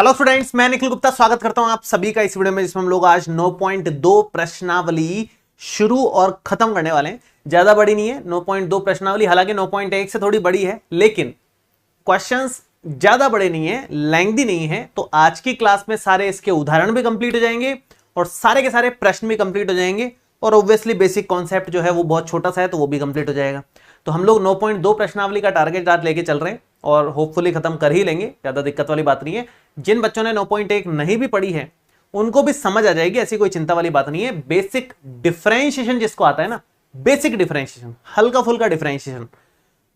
Hello students, मैं निखिल गुप्ता स्वागत करता हूं आप सभी का इस वीडियो में, जिसमें हम लोग आज 9.2 प्रश्नावली शुरू और खत्म करने वाले हैं। ज्यादा बड़ी नहीं है 9.2 प्रश्नावली, हालांकि 9.1 से थोड़ी बड़ी है, लेकिन क्वेश्चंस ज्यादा बड़े नहीं है, लेंथी नहीं है। तो आज की क्लास में सारे इसके उदाहरण भी कंप्लीट हो जाएंगे और सारे के सारे प्रश्न भी कंप्लीट हो जाएंगे, और ऑब्वियसली बेसिक कॉन्सेप्ट जो है वो बहुत छोटा सा है, तो वो भी कंप्लीट हो जाएगा। तो हम लोग 9.2 प्रश्नावली का टारगेट आज लेके चल रहे हैं और होपफुली खत्म कर ही लेंगे, ज्यादा दिक्कत वाली बात नहीं है। जिन बच्चों ने 9.1 नहीं भी पढ़ी है उनको भी समझ आ जाएगी, ऐसी कोई चिंता वाली बात नहीं है। बेसिक डिफरेंशिएशन जिसको आता है ना, बेसिक डिफरेंशिएशन, हल्का फुल्का डिफरेंशिएशन,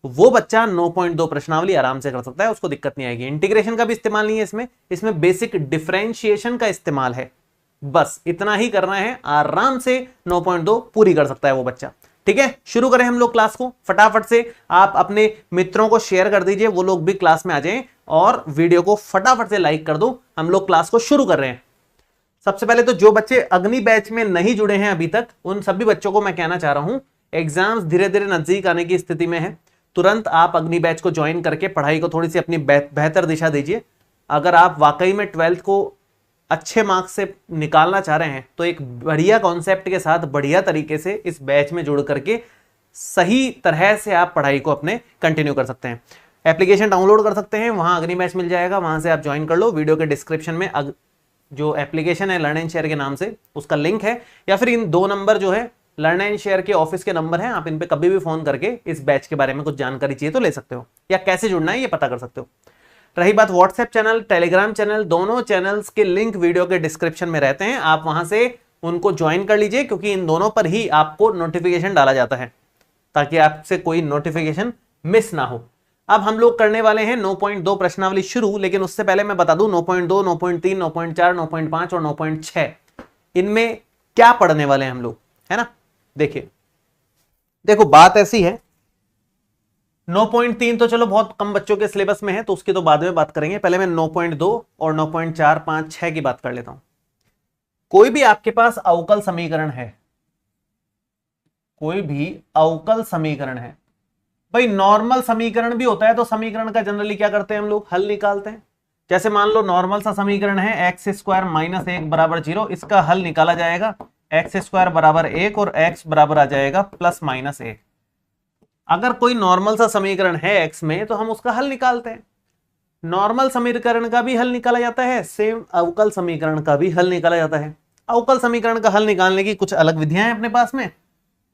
वो बच्चा 9.2 प्रश्नावली आराम से कर सकता है, उसको दिक्कत नहीं आएगी। इंटीग्रेशन का भी इस्तेमाल नहीं है इसमें बेसिक डिफरेंशिएशन का इस्तेमाल है। बस इतना ही करना है, आराम से 9.2 पूरी कर सकता है वो बच्चा। ठीक है, शुरू करें हम लोग क्लास को फटाफट से। आप अपने मित्रों को शेयर कर दीजिए, वो लोग भी क्लास में आ जाएं, और वीडियो को फटाफट से लाइक कर दो। हम लोग क्लास को शुरू कर रहे हैं। सबसे पहले तो जो बच्चे अग्नि बैच में नहीं जुड़े हैं अभी तक, उन सभी बच्चों को मैं कहना चाह रहा हूं, एग्जाम्स धीरे धीरे नजदीक आने की स्थिति में है। तुरंत आप अग्नि बैच को ज्वाइन करके पढ़ाई को थोड़ी सी अपनी बेहतर दिशा दीजिए। अगर आप वाकई में 12th को अच्छे मार्क्स से निकालना चाह रहे हैं, तो एक बढ़िया कॉन्सेप्ट के साथ बढ़िया तरीके से इस बैच में जुड़ करके सही तरह से आप पढ़ाई को अपने कंटिन्यू कर सकते हैं। एप्लीकेशन डाउनलोड कर सकते हैं, वहां अग्नि बैच मिल जाएगा, वहां से आप ज्वाइन कर लो। वीडियो के डिस्क्रिप्शन में जो एप्लीकेशन है लर्न एंड शेयर के नाम से, उसका लिंक है, या फिर इन 2 नंबर जो है लर्न एंड शेयर के ऑफिस के नंबर हैं, आप इन पे कभी भी फोन करके इस बैच के बारे में कुछ जानकारी चाहिए तो ले सकते हो, या कैसे जुड़ना है ये पता कर सकते हो। रही बात व्हाट्सएप चैनल, टेलीग्राम चैनल, दोनों चैनल्स के लिंक वीडियो के डिस्क्रिप्शन में रहते हैं, आप वहां से उनको ज्वाइन कर लीजिए, क्योंकि इन दोनों पर ही आपको नोटिफिकेशन डाला जाता है, ताकि आपसे कोई नोटिफिकेशन मिस ना हो। अब हम लोग करने वाले हैं 9.2 प्रश्नावली शुरू, लेकिन उससे पहले मैं बता दूं 9.2, 9.3, 9.4, 9.5 और 9.6 इनमें क्या पढ़ने वाले हैं हम लोग, है ना। देखो बात ऐसी है, 9.3 तो चलो बहुत कम बच्चों के सिलेबस में है, तो उसकी तो बाद में बात करेंगे। पहले मैं 9.2 और 9.4, 5, 6 की बात कर लेता हूं। कोई भी आपके पास अवकल समीकरण है, कोई भी अवकल समीकरण है, भाई नॉर्मल समीकरण भी होता है, तो समीकरण का जनरली क्या करते हैं हम लोग, हल निकालते हैं। जैसे मान लो नॉर्मल सा समीकरण है x स्क्वायर माइनस 1 बराबर 0, इसका हल निकाला जाएगा x स्क्वायर बराबर 1 और x बराबर आ जाएगा प्लस माइनस 1। अगर कोई नॉर्मल सा समीकरण है x में, तो हम उसका हल निकालते हैं। नॉर्मल समीकरण का भी हल निकाला जाता है, सेम अवकल समीकरण का भी हल निकाला जाता है। अवकल समीकरण का हल निकालने की कुछ अलग विधियां हैं अपने पास में,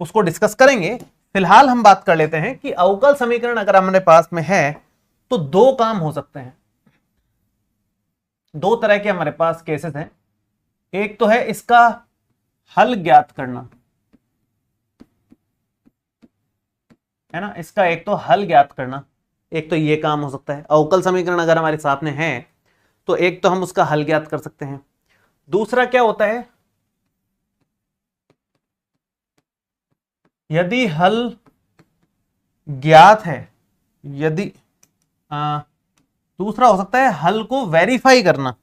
उसको डिस्कस करेंगे। फिलहाल हम बात कर लेते हैं कि अवकल समीकरण अगर हमारे पास में है तो 2 काम हो सकते हैं। 2 तरह के हमारे पास केसेस हैं। एक तो है इसका हल ज्ञात करना, है ना, इसका एक तो हल ज्ञात करना, एक तो ये काम हो सकता है। अवकल समीकरण अगर हमारे सामने है तो एक तो हम उसका हल ज्ञात कर सकते हैं। दूसरा क्या होता है, यदि हल ज्ञात है, यदि दूसरा हो सकता है हल को वेरीफाई करना।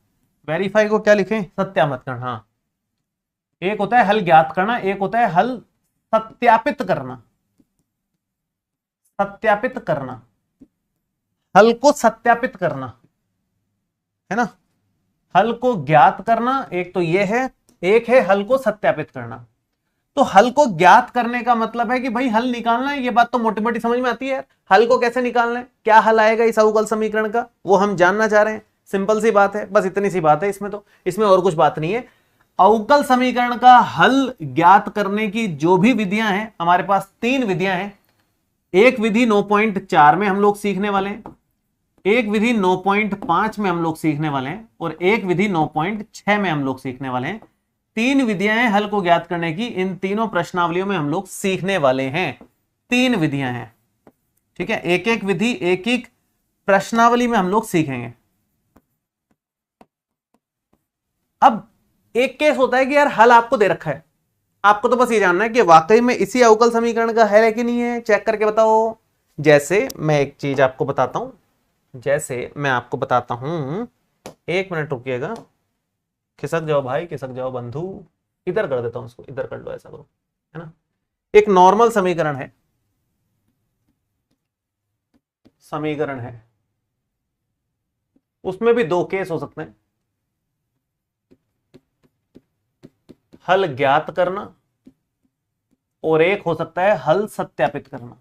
वेरीफाई को क्या लिखें, सत्यापित करना। हाँ, एक होता है हल ज्ञात करना, एक होता है हल सत्यापित करना। सत्यापित करना, हल को सत्यापित करना, है ना। हल को ज्ञात करना एक तो ये है, एक है हल को सत्यापित करना। तो हल को ज्ञात करने का मतलब है कि भाई हल निकालना है, ये बात तो मोटी मोटी समझ में आती है यार। हल को कैसे निकालना है, क्या हल आएगा इस अवकल समीकरण का, वो हम जानना चाह रहे हैं। सिंपल सी बात है, बस इतनी सी बात है इसमें, तो इसमें और कुछ बात नहीं है। अवकल समीकरण का हल ज्ञात करने की जो भी विधियां हैं, हमारे पास 3 विधियां हैं। एक विधि 9.4 में हम लोग सीखने वाले हैं, एक विधि 9.5 में हम लोग सीखने वाले हैं, और एक विधि 9.6 में हम लोग सीखने वाले हैं। 3 विधियां हैं हल को ज्ञात करने की, इन तीनों प्रश्नावलियों में हम लोग सीखने वाले हैं। 3 विधियां हैं, ठीक है। एक एक विधि एक एक प्रश्नावली में हम लोग सीखेंगे। अब एक केस होता है कि यार हल आपको दे रखा है, आपको तो बस ये जानना है कि वाकई में इसी अवकल समीकरण का हल है कि नहीं है, चेक करके बताओ। जैसे मैं एक चीज आपको बताता हूं, एक मिनट रुकिएगा, खिसक जाओ भाई, खिसक जाओ बंधु, इधर कर देता हूं इसको, इधर कर लो, ऐसा करो, है ना। एक नॉर्मल समीकरण है, उसमें भी दो केस हो सकते हैं, हल ज्ञात करना और एक हो सकता है हल सत्यापित करना।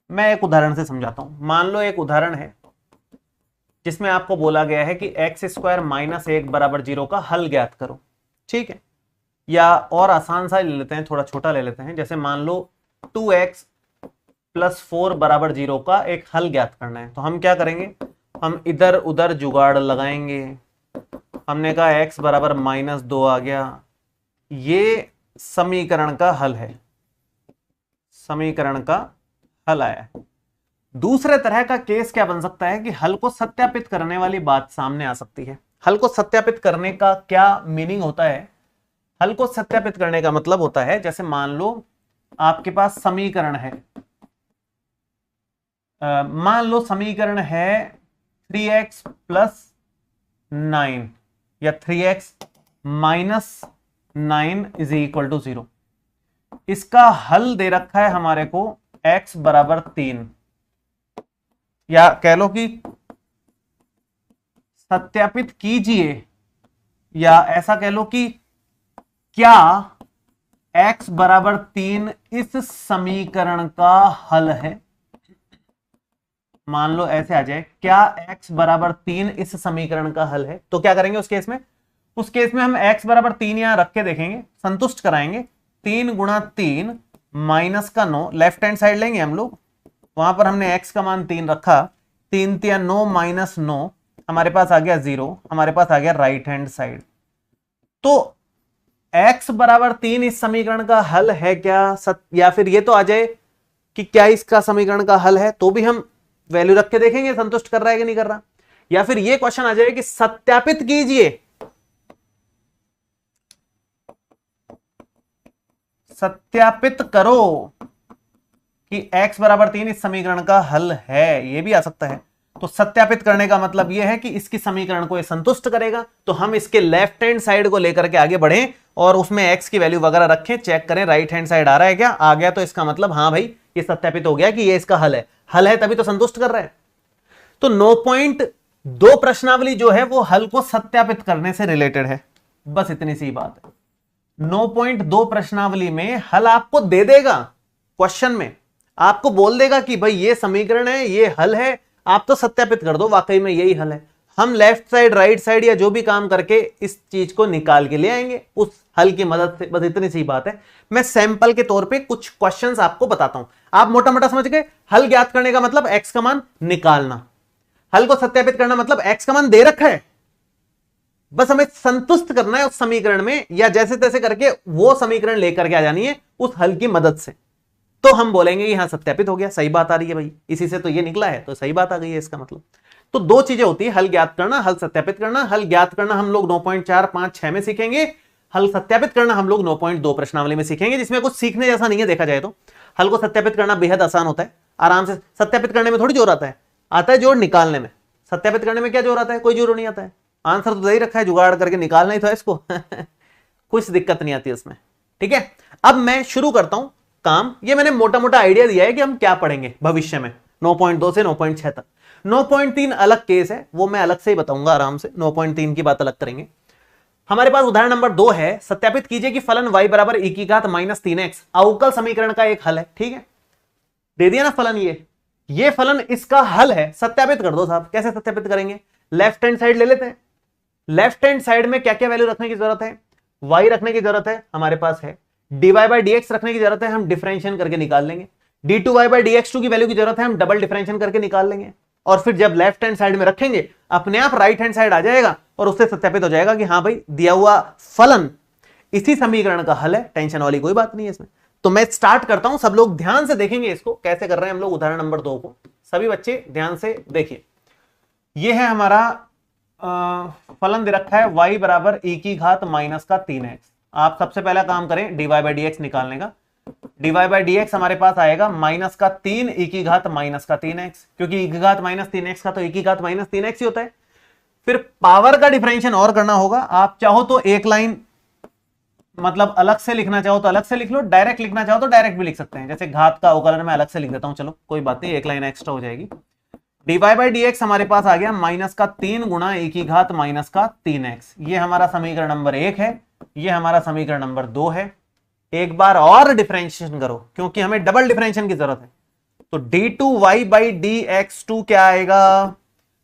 मैं एक उदाहरण से समझाता हूं। मान लो एक उदाहरण है जिसमें आपको बोला गया है कि एक्स स्क्वायर माइनस 1 बराबर 0 का हल ज्ञात करो, ठीक है। या और आसान सा ले लेते हैं, थोड़ा छोटा ले लेते हैं, जैसे मान लो 2x प्लस 4 बराबर 0 का एक हल ज्ञात करना है। तो हम क्या करेंगे, हम इधर उधर जुगाड़ लगाएंगे। हमने कहा x बराबर -2 आ गया, ये समीकरण का हल है, समीकरण का हल आया है। दूसरे तरह का केस क्या बन सकता है कि हल को सत्यापित करने वाली बात सामने आ सकती है। हल को सत्यापित करने का क्या मीनिंग होता है? हल को सत्यापित करने का मतलब होता है, जैसे मान लो आपके पास समीकरण है, मान लो समीकरण है 3x प्लस 9 या 3x minus 9 is equal to 0। इसका हल दे रखा है हमारे को x बराबर 3, या कह लो कि सत्यापित कीजिए, या ऐसा कह लो कि क्या x बराबर 3 इस समीकरण का हल है। मान लो ऐसे आ जाए, क्या x बराबर 3 इस समीकरण का हल है। तो क्या करेंगे उस केस में? उस केस में हम x बराबर 3 यहां रख के देखेंगे, संतुष्ट कराएंगे। 3 गुणा 3 माइनस का 9, लेफ्ट हैंड साइड लेंगे हम लोग, वहां पर हमने x का मान 3 रखा, 3 3 9 माइनस 9, हमारे पास आ गया 0, हमारे पास आ गया राइट हैंड साइड। तो x बराबर 3 इस समीकरण का हल है क्या? या फिर ये तो आ जाए कि क्या इसका समीकरण का हल है, तो भी हम वैल्यू रख के देखेंगे संतुष्ट कर रहा है कि नहीं कर रहा। या फिर ये क्वेश्चन आ जाए कि सत्यापित कीजिए, सत्यापित करो कि x बराबर 3 इस समीकरण का हल है, ये भी आ सकता है। तो सत्यापित करने का मतलब यह है कि इसकी समीकरण को ये संतुष्ट करेगा, तो हम इसके लेफ्ट हैंड साइड को लेकर के आगे बढ़ें और उसमें x की वैल्यू वगैरह रखें, चेक करें राइट हैंड साइड आ रहा है क्या, आ गया तो इसका मतलब हाँ भाई ये सत्यापित हो गया कि ये इसका हल है। हल है तभी तो संतुष्ट कर रहा है। तो 9.2 प्रश्नावली जो है वो हल को सत्यापित करने से रिलेटेड है, बस इतनी सी बात है। 9.2 प्रश्नावली में हल आपको दे देगा, क्वेश्चन में आपको बोल देगा कि भाई ये समीकरण है, ये हल है, आप तो सत्यापित कर दो वाकई में यही हल है। हम लेफ्ट साइड राइट साइड या जो भी काम करके इस चीज को निकाल के ले आएंगे उस हल की मदद से, बस इतनी सी बात है। मैं सैंपल के तौर पे कुछ क्वेश्चंस आपको बताता हूं, आप मोटा मोटा समझ गए। हल ज्ञात करने का मतलब x का मान निकालना, हल को सत्यापित करना मतलब x का मान दे रखा है, बस हमें संतुष्ट करना है उस समीकरण में, या जैसे तैसे करके वो समीकरण लेकर के आ जानी है उस हल की मदद से। तो हम बोलेंगे कि हाँ सत्यापित हो गया, सही बात आ रही है भाई, इसी से तो ये निकला है, तो सही बात आ गई है इसका मतलब। तो दो चीजें होती है, हल ज्ञात करना, हल सत्यापित करना। हल ज्ञात करना हम लोग 9.4 5 6 में सीखेंगे, हल सत्यापित करना हम लोग 9.2 प्रश्नावली में सीखेंगे, जिसमें कुछ सीखने जैसा नहीं है देखा जाए तो। हल को सत्यापित करना बेहद आसान होता है, आराम से। सत्यापित करने में थोड़ी जोर आता है जोर निकालने में। सत्यापित करने में क्या जोर आता है? कोई जोर नहीं आता है, आंसर तो दे ही रखा है, जुगाड़ करके निकालना ही था इसको कुछ दिक्कत नहीं आती उसमें, ठीक है। अब मैं शुरू करता हूं काम। ये मैंने मोटा मोटा आइडिया दिया है कि हम क्या पढ़ेंगे भविष्य में 9.2 से 9.6 तक। 9.3 अलग केस है, वो मैं अलग से ही बताऊंगा आराम से, 9.3 की बात अलग करेंगे। हमारे पास उदाहरण नंबर 2 है, सत्यापित कीजिए कि फलन y बराबर e की घात -3x अवकल समीकरण का एक हल है, ठीक है। दे दिया ना फलन, ये फलन इसका हल है, सत्यापित कर दो साहब। कैसे सत्यापित करेंगे? लेफ्ट हैंड साइड ले लेते हैं। लेफ्ट हैंड साइड में क्या क्या वैल्यू रखने की जरूरत है? y रखने की जरूरत है, हमारे पास है। dy बाई dx रखने की जरूरत है, हम डिफरेंशिएशन करके निकाल लेंगे। d2y बाई dx2 की वैल्यू की जरूरत है, हम डबल डिफरेंशिएशन करके निकाल लेंगे। और फिर जब लेफ्ट हैंड साइड में रखेंगे अपने आप राइट हैंड साइड आ जाएगा और उससे सत्यापित हो जाएगा कि हाँ भाई दिया हुआ फलन इसी समीकरण का हल है। टेंशन वाली कोई बात नहीं है इसमें। तो मैं स्टार्ट करता हूं, सब लोग ध्यान से देखेंगे इसको कैसे कर रहे हैं हम लोग। उदाहरण नंबर 2 को सभी बच्चे ध्यान से देखिए। यह है हमारा फलन दे रखा है y बराबर e की घात -3x। आप सबसे पहला काम करें dy बाई dx निकालने का। dy बाई dx हमारे पास आएगा -3 e की घात -3x, क्योंकि e की घात -3x का तो e की घात -3x ही होता है। फिर पावर का डिफरेंशिएशन और करना होगा। आप चाहो तो एक लाइन मतलब अलग से लिखना चाहो तो अलग से लिख लो, डायरेक्ट लिखना चाहो तो डायरेक्ट भी लिख सकते हैं। जैसे घात का अवकलन मैं अलग से लिख देता हूं, चलो कोई बात नहीं, एक लाइन एक्स्ट्रा हो जाएगी। dy बाई डी एक्स हमारे पास आ गया माइनस का 3 गुणा e की घात माइनस का 3x। ये हमारा समीकरण नंबर 1 है, ये हमारा समीकरण नंबर 2 है। एक बार और डिफरेंशिएशन करो क्योंकि हमें डबल डिफरेंशिएशन की जरूरत है। तो d2y by d x to क्या आएगा,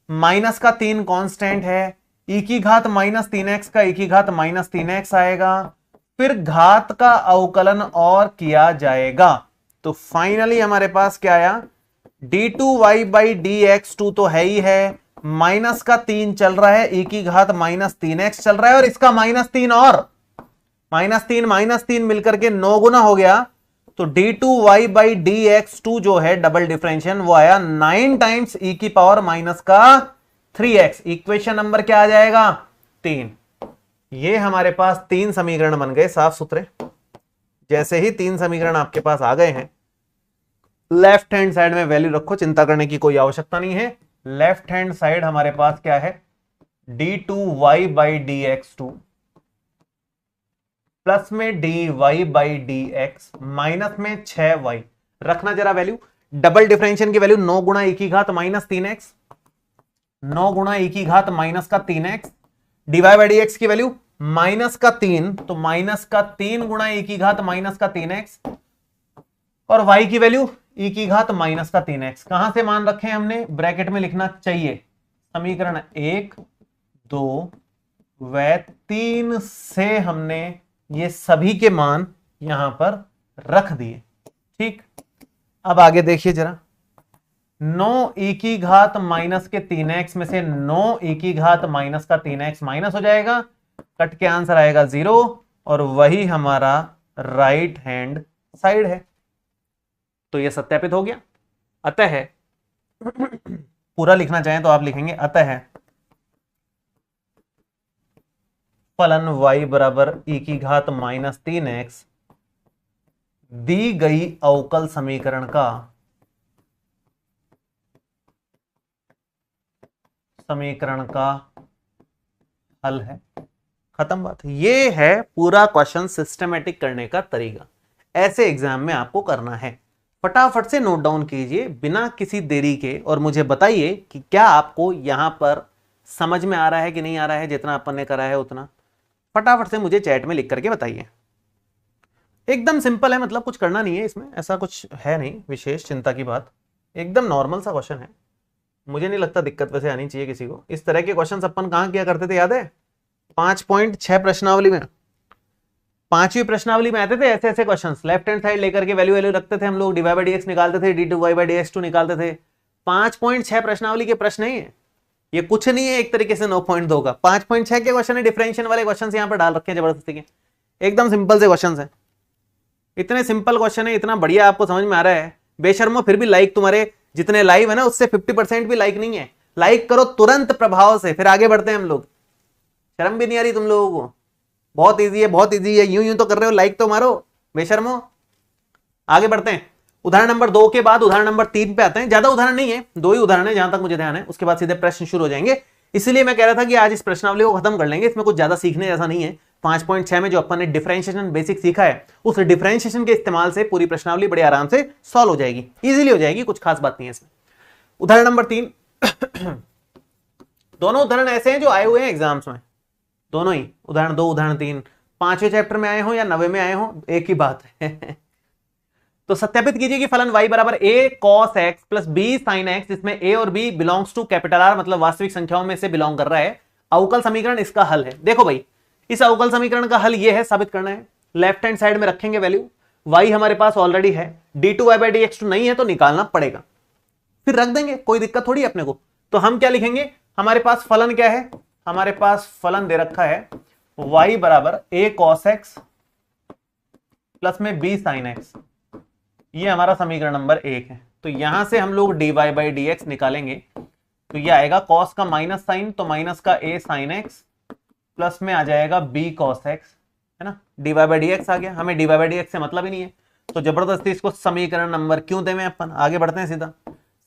माइनस का 3 कांस्टेंट है, e की घात माइनस 3x का e की घात माइनस 3x आएगा, फिर घात का अवकलन और किया जाएगा। तो फाइनली हमारे पास क्या आया, d2y by d x to तो है ही है, माइनस का 3 चल रहा है, e की घात माइनस 3x चल रहा है, और इसका -3 और -3 मिलकर के 9 गुना हो गया। तो d2y by d x to जो है डबल डिफरेंशिएशन वो आया 9 टाइम्स e की पावर माइनस का 3x। इक्वेशन नंबर क्या आ जाएगा, 3। ये हमारे पास 3 समीकरण बन गए साफ सुथरे। जैसे ही 3 समीकरण आपके पास आ गए हैं, लेफ्ट हैंड साइड में वैल्यू रखो, चिंता करने की कोई आवश्यकता नहीं है। लेफ्ट हैंड साइड हमारे पास क्या है, d2y by d x two plus में dy by d x minus में 6y रखना जरा वैल्यू। डबल डिफरेंशिएशन की वैल्यू 9 गुणा e की घात माइनस 3x, 9 गुणा e की घात माइनस का 3x, dy by d x की वैल्यू माइनस का 3, तो माइनस का 3 गुणा e की घात माइनस का 3x, और y की वैल्यू e की घात माइनस का 3x। कहां से मान रखे हैं हमने, ब्रैकेट में लिखना चाहिए, समीकरण 1, 2 व 3 से हमने ये सभी के मान यहां पर रख दिए। ठीक, अब आगे देखिए जरा, 9 e की घात माइनस के 3x में से 9 e की घात माइनस का 3x माइनस हो जाएगा, कट के आंसर आएगा 0, और वही हमारा राइट हैंड साइड है। तो ये सत्यापित हो गया। अतः पूरा लिखना चाहें तो आप लिखेंगे, अतः फलन y बराबर e की घात माइनस 3x दी गई अवकल समीकरण का हल है। खत्म बात। ये है पूरा क्वेश्चन सिस्टमेटिक करने का तरीका। ऐसे एग्जाम में आपको करना है। फटाफट से नोट डाउन कीजिए बिना किसी देरी के, और मुझे बताइए कि क्या आपको यहां पर समझ में आ रहा है कि नहीं आ रहा है। जितना अपन ने करा है उतना फटाफट से मुझे चैट में लिख करके बताइए। एकदम सिंपल है, मतलब कुछ करना नहीं है इसमें, ऐसा कुछ है नहीं विशेष चिंता की बात, एकदम नॉर्मल सा क्वेश्चन है। मुझे नहीं लगता दिक्कत वैसे आनी चाहिए किसी को। इस तरह के क्वेश्चन अपन कहां किया करते थे, याद है? 5.6 प्रश्नावली में, 5वीं प्रश्नावली में आते थे ऐसे ऐसे क्वेश्चंस। लेफ्ट हैंड साइड लेकर के वैल्यू रखते थे हम लोग, dy बाई डी एक्स निकालते थे, d2y by d x to निकालते थे। 5.6 प्रश्नावली के प्रश्न नहीं है ये, कुछ नहीं है एक तरीके से 9.2 का। 5.6 के क्वेश्चन है, डिफरेंशियल वाले क्वेश्चन यहां पर डाल रखे हैं जबरदस्ती के। एकदम सिंपल से क्वेश्चन है, इतने सिंपल क्वेश्चन है, इतना बढ़िया आपको समझ में आ रहा है। बेशर्मो फिर भी लाइक तुम्हारे जितने लाइव है ना उससे 50% भी लाइक नहीं है। लाइक करो तुरंत प्रभाव से, फिर आगे बढ़ते हैं हम लोग। शर्म भी नहीं आ रही तुम लोगों को? बहुत इजी है, बहुत इजी है। यूं यूं तो कर रहे हो, लाइक तो मारो बेशर्मो। आगे बढ़ते हैं। उदाहरण नंबर 2 के बाद उदाहरण नंबर 3 पे आते हैं। ज्यादा उदाहरण नहीं है, 2 ही उदाहरण है जहां तक मुझे ध्यान है, उसके बाद सीधे प्रश्न शुरू हो जाएंगे। इसलिए मैं कह रहा था कि आज इस प्रश्नावली को खत्म कर लेंगे, इसमें कुछ ज्यादा सीखने जैसा नहीं है। 5.6 में जो अपन ने डिफरेंशिएशन बेसिक सीखा है, उस डिफरेंशिएशन के इस्तेमाल से पूरी प्रश्नावली बड़े आराम से सॉल्व हो जाएगी, इजीली हो जाएगी, कुछ खास बात नहीं है इसमें। उदाहरण नंबर 3 दोनों उदाहरण ऐसे हैं जो आए हुए हैं एग्जाम्स में, दोनों ही उदाहरण 2 उदाहरण 3 5वें चैप्टर में आए हो या 9वें में आए हो, एक ही बात है। तो सत्यापित कीजिए कि फलन y बराबर a cos x plus b sin x, जिसमें a और b belongs to capital R, मतलब वास्तविक संख्याओं में से बिलोंग कर रहा है, अवकल समीकरण इसका हल है। देखो भाई, इस अवकल समीकरण का हल यह है, साबित करना है। लेफ्ट हैंड साइड में रखेंगे वैल्यू, y हमारे पास ऑलरेडी है, d2y by d x to नहीं है तो निकालना पड़ेगा, फिर रख देंगे, कोई दिक्कत थोड़ी अपने को। तो हम क्या लिखेंगे, हमारे पास फलन क्या है, हमारे पास फलन दे रखा है y बराबर a cos x प्लस में b sin x, ये हमारा समीकरण नंबर 1 है। तो यहां से हम लोग dy बाई डी एक्स निकालेंगे, तो ये आएगा cos का माइनस साइन, तो माइनस का a sin x प्लस में आ जाएगा b cos x, है ना। dy बाई डी एक्स आ गया, हमें dy बाई डी एक्स से मतलब ही नहीं है, तो जबरदस्ती इसको समीकरण नंबर क्यों दें में अपन। आगे बढ़ते हैं, सीधा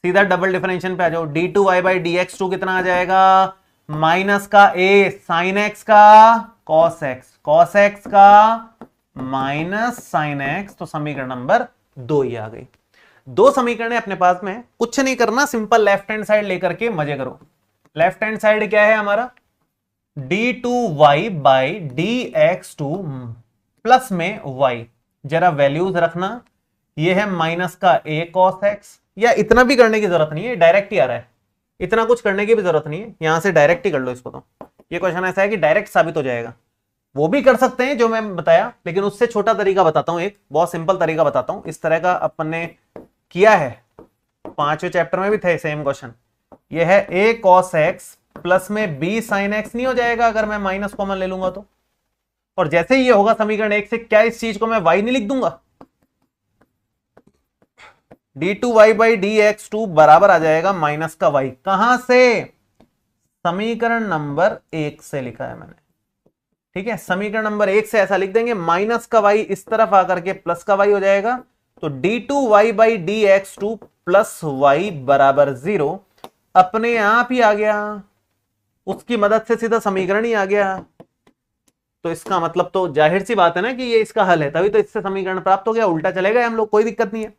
सीधा डबल डिफरेंशिएशन पे आ जाओ। d2y by d x to कितना आ जाएगा, माइनस का a sin x का कॉस एक्स का माइनस साइन एक्स, तो समीकरण नंबर 2 ही आ गई। 2 समीकरण अपने पास में है, कुछ नहीं करना, सिंपल लेफ्ट हैंड साइड लेकर के मजे करो। लेफ्ट हैंड साइड क्या है हमारा, d2y बाई dx2 प्लस में y, जरा वैल्यूज रखना, ये है माइनस का a cos x, या इतना भी करने की जरूरत नहीं है, डायरेक्ट ही आ रहा है, इतना कुछ करने की भी जरूरत नहीं है, यहां से डायरेक्ट ही कर लो इसको। तो ये क्वेश्चन ऐसा है कि डायरेक्ट साबित हो जाएगा, वो भी कर सकते हैं जो मैं बताया, लेकिन उससे छोटा तरीका बताता हूं, एक बहुत सिंपल तरीका बताता हूं। इस तरह का अपन ने किया है, 5वें चैप्टर में भी थे सेम क्वेश्चन। ये है a cos x प्लस में b sin x, नहीं हो जाएगा अगर मैं माइनस कॉमन ले लूंगा तो। और जैसे ही ये होगा समीकरण 1 से, क्या इस चीज को मैं y नहीं लिख दूंगा, d2y बाई dx2 बराबर आ जाएगा माइनस का y। कहां से, समीकरण नंबर 1 से लिखा है मैंने, ठीक है। समीकरण नंबर 1 से ऐसा लिख देंगे, माइनस का y इस तरफ आकर के प्लस का y हो जाएगा, तो d2y by dx2 plus y बराबर 0 अपने आप ही आ गया, उसकी मदद से सीधा समीकरण ही आ गया। तो इसका मतलब तो जाहिर सी बात है ना कि ये इसका हल है, तभी तो इससे समीकरण प्राप्त हो गया। उल्टा चले गए हम लोग, कोई दिक्कत नहीं है।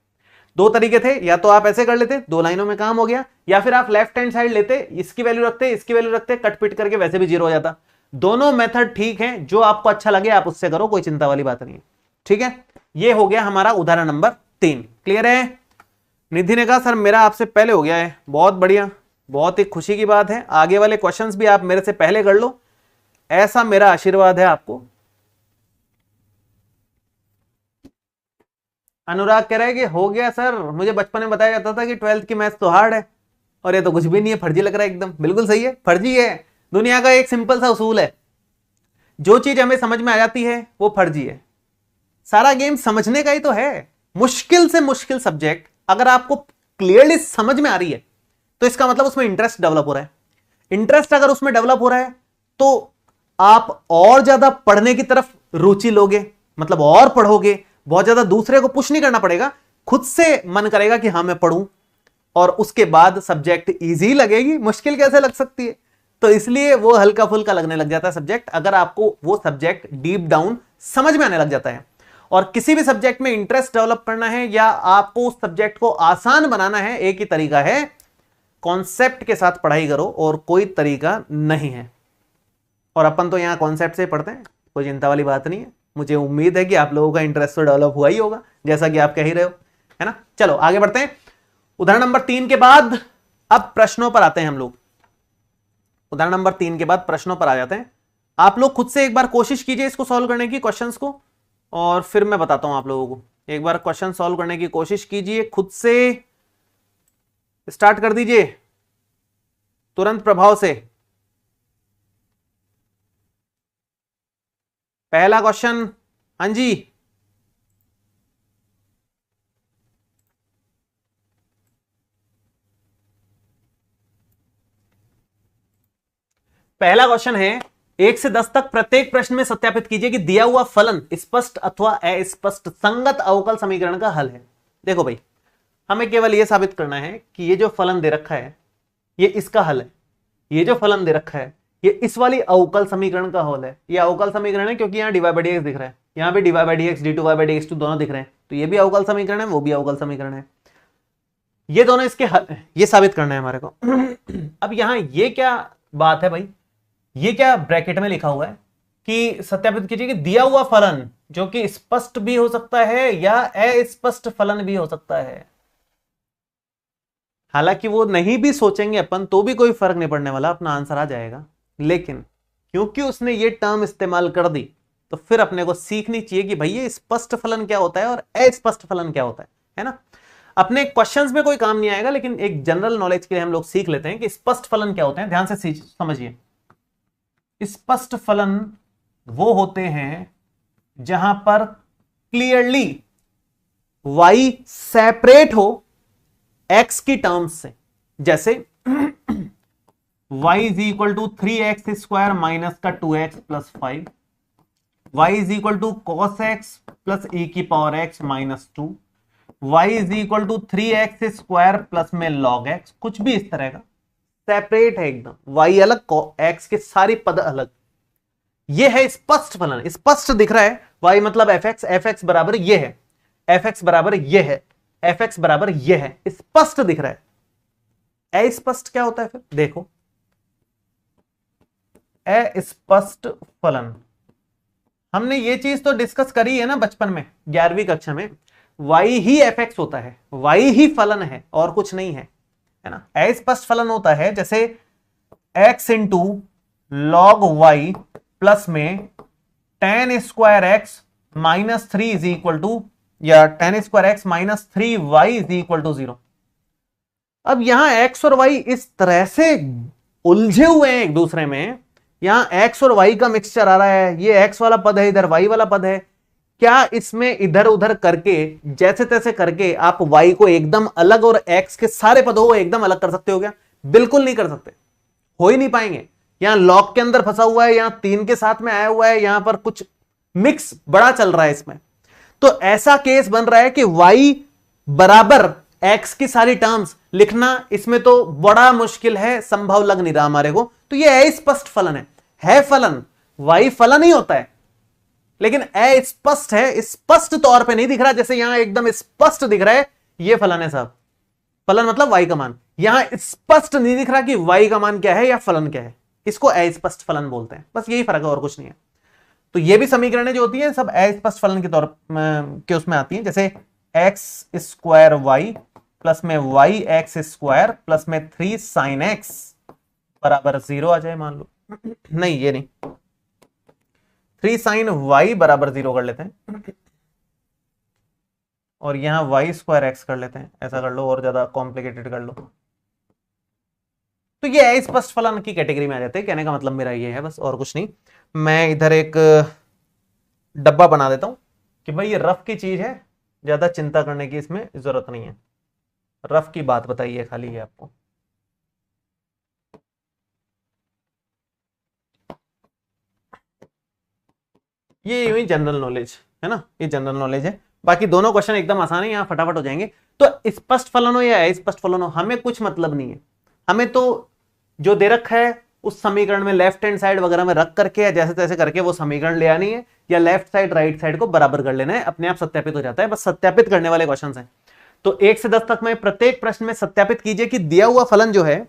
2 तरीके थे, या तो आप ऐसे कर लेते 2 लाइनों में काम हो गया, या फिर आप लेफ्ट हैंड साइड लेते, इसकी वैल्यू रखते, इसकी वैल्यू रखते, कट पिट करके वैसे भी 0 हो जाता। दोनों मेथड ठीक है, जो आपको अच्छा लगे आप उससे करो, कोई चिंता वाली बात नहीं है, ठीक है। ये हो गया हमारा उदाहरण नंबर 3। क्लियर है। निधि ने कहा सर मेरा आपसे पहले हो गया है, बहुत बढ़िया, बहुत ही खुशी की बात है। आगे वाले क्वेश्चंस भी आप मेरे से पहले कर लो, ऐसा मेरा आशीर्वाद है आपको। अनुराग कह रहा है कि हो गया सर, मुझे बचपन में बताया जाता था कि 12th की मैथ्स तो हार्ड है, और ये तो कुछ भी नहीं है, फर्जी लग रहा है एकदम। बिल्कुल सही है, फर्जी है। दुनिया का एक सिंपल सा उसूल है, जो चीज हमें समझ में आ जाती है वो फर्जी है। सारा गेम समझने का ही तो है। मुश्किल से मुश्किल सब्जेक्ट अगर आपको क्लियरली समझ में आ रही है तो इसका मतलब उसमें इंटरेस्ट डेवलप हो रहा है। इंटरेस्ट अगर उसमें डेवलप हो रहा है तो आप और ज्यादा पढ़ने की तरफ रुचि लोगे, मतलब और पढ़ोगे, बहुत ज्यादा दूसरे को पुश नहीं करना पड़ेगा, खुद से मन करेगा कि हाँ मैं पढ़ूं, और उसके बाद सब्जेक्ट इजी लगेगी, मुश्किल कैसे लग सकती है। तो इसलिए वो हल्का फुल्का लगने लग जाता है सब्जेक्ट, अगर आपको वो सब्जेक्ट डीप डाउन समझ में आने लग जाता है। और किसी भी सब्जेक्ट में इंटरेस्ट डेवलप करना है या आपको उस सब्जेक्ट को आसान बनाना है, एक ही तरीका है, कॉन्सेप्ट के साथ पढ़ाई करो, और कोई तरीका नहीं है। और अपन तो यहां कॉन्सेप्ट से पढ़ते हैं, कोई चिंता वाली बात नहीं है। मुझे उम्मीद है कि आप लोगों का इंटरेस्ट तो डेवलप हुआ ही होगा, जैसा कि आप कह ही रहे हो, है ना। चलो आगे बढ़ते हैं। उदाहरण नंबर 3 के बाद अब प्रश्नों पर आते हैं हम लोग। उदाहरण नंबर 3 के बाद प्रश्नों पर आ जाते हैं। आप लोग खुद से एक बार कोशिश कीजिए इसको सॉल्व करने की, क्वेश्चंस को, और फिर मैं बताता हूं आप लोगों को। एक बार क्वेश्चन सॉल्व करने की कोशिश कीजिए, खुद से स्टार्ट कर दीजिए तुरंत प्रभाव से। पहला क्वेश्चन, हाँ जी, पहला क्वेश्चन है 1 से 10 तक प्रत्येक प्रश्न में सत्यापित कीजिए कि दिया हुआ फलन स्पष्ट अथवा अस्पष्ट संगत अवकल समीकरण का हल है। देखो भाई, हमें केवल यह साबित करना है कि ये जो फलन दे रखा है ये इसका हल है, ये जो फलन दे रखा है ये इस वाली अवकल समीकरण का हल है। ये अवकल समीकरण है क्योंकि यहाँ dy बाई dx दिख रहा है, यहाँ पे dy by dx, d2y by dx2 दोनों दिख रहे हैं, तो ये भी अवकल समीकरण है, वो भी अवकल समीकरण है, ये दोनों इसके हल, ये साबित करना है हमारे को। अब यहाँ ये क्या बात है भाई, ये क्या ब्रैकेट में लिखा हुआ है कि सत्यापित कीजिए कि दिया हुआ फलन जो कि स्पष्ट भी हो सकता है या अस्पष्ट फलन भी हो सकता है। हालांकि वो नहीं भी सोचेंगे अपन तो भी कोई फर्क नहीं पड़ने वाला, अपना आंसर आ जाएगा, लेकिन क्योंकि उसने ये टर्म इस्तेमाल कर दी तो फिर अपने को सीखनी चाहिए कि भाई ये स्पष्ट फलन क्या होता है और अस्पष्ट फलन क्या होता है ना। अपने क्वेश्चंस में कोई काम नहीं आएगा, लेकिन एक जनरल नॉलेज के लिए हम लोग सीख लेते हैं कि स्पष्ट फलन क्या होते हैं। ध्यान से समझिए, स्पष्ट फलन वो होते हैं जहां पर क्लियरली y सेपरेट हो x की टर्म्स से, जैसे y is equal to 3x square minus का 2x plus 5, y is equal to cos x plus e की power x minus 2, y is equal to 3x square plus में log x, कुछ भी इस तरह का सेपरेट है एकदम, y अलग x के सारी पद अलग। ये है स्पष्ट फलन, स्पष्ट दिख रहा है y मतलब fx, fx बराबर ये है, fx बराबर ये है, fx बराबर ये है, स्पष्ट दिख रहा है। अस्पष्ट क्या होता है फिर देखो, अस्पष्ट फलन, हमने ये चीज तो डिस्कस करी है ना बचपन में 11वीं कक्षा में, y ही fx होता है, y ही फलन है और कुछ नहीं है ना। अस्पष्ट फलन होता है जैसे x into log y plus में tan square x minus 3 is equal to, या tan square x minus 3y is equal to 0। अब यहां x और y इस तरह से उलझे हुए हैं एक दूसरे में, यहां x और y का मिक्सचर आ रहा है, ये x वाला पद है, इधर y वाला पद है। क्या इसमें इधर उधर करके जैसे तैसे करके आप y को एकदम अलग और x के सारे पदों को एकदम अलग कर सकते हो क्या? बिल्कुल नहीं कर सकते, हो ही नहीं पाएंगे। यहां लॉग के अंदर फंसा हुआ है, यहां 3 के साथ में आया हुआ है, यहां पर कुछ मिक्स बड़ा चल रहा है इसमें। तो ऐसा केस बन रहा है कि y बराबर x की सारी टर्म्स लिखना इसमें तो बड़ा मुश्किल है, संभव लग नहीं रहा हमारे को। तो ये अस्पष्ट फलन है फलन, y फलन ही होता है लेकिन अस्पष्ट है, स्पष्ट तौर पे नहीं दिख रहा, जैसे यहां एकदम स्पष्ट दिख रहा है ये फलन है साहब। फलन मतलब y का मान, यहां स्पष्ट नहीं दिख रहा कि y का मान क्या है या फलन क्या है, इसको अस्पष्ट फलन बोलते हैं। बस यही फर्क है और कुछ नहीं है। तो ये भी समीकरणें जो होती है सब अस्पष्ट फलन के तौर के उसमें आती हैं, जैसे एक्स स्क्वायर वाई प्लस में वाई एक्स स्क्वायर प्लस में 3 साइन एक्स बराबर 0 आ जाए मान लो। नहीं ये नहीं, 3 साइन वाई बराबर 0 कर लेते हैं और यहां वाई स्क्वायर एक्स कर लेते हैं, ऐसा कर लो और ज्यादा कॉम्प्लिकेटेड कर लो। तो ये अस्पष्ट फलन की कैटेगरी में आ जाते हैं। कहने का मतलब मेरा ये है बस और कुछ नहीं। मैं इधर एक डब्बा बना देता हूं कि भाई ये रफ की चीज है, ज्यादा चिंता करने की इसमें जरूरत नहीं है, रफ की बात बताइए खाली है आपको। ये यूं ही जनरल नॉलेज है ना, ये जनरल नॉलेज है। बाकी दोनों क्वेश्चन एकदम आसान है, यहां फटाफट हो जाएंगे। तो स्पष्ट फलन हो या अस्पष्ट फलन हो हमें कुछ मतलब नहीं है, हमें तो जो दे रखा है उस समीकरण में लेफ्ट हैंड साइड वगैरह में रख करके या जैसे तैसे करके वो समीकरण ले आनी है, या लेफ्ट साइड राइट साइड को बराबर कर लेना है, अपने आप सत्यापित हो जाता है। बस सत्यापित करने वाले क्वेश्चन हैं। तो 1 से 10 तक में प्रत्येक प्रश्न में सत्यापित कीजिए कि दिया हुआ फलन जो है,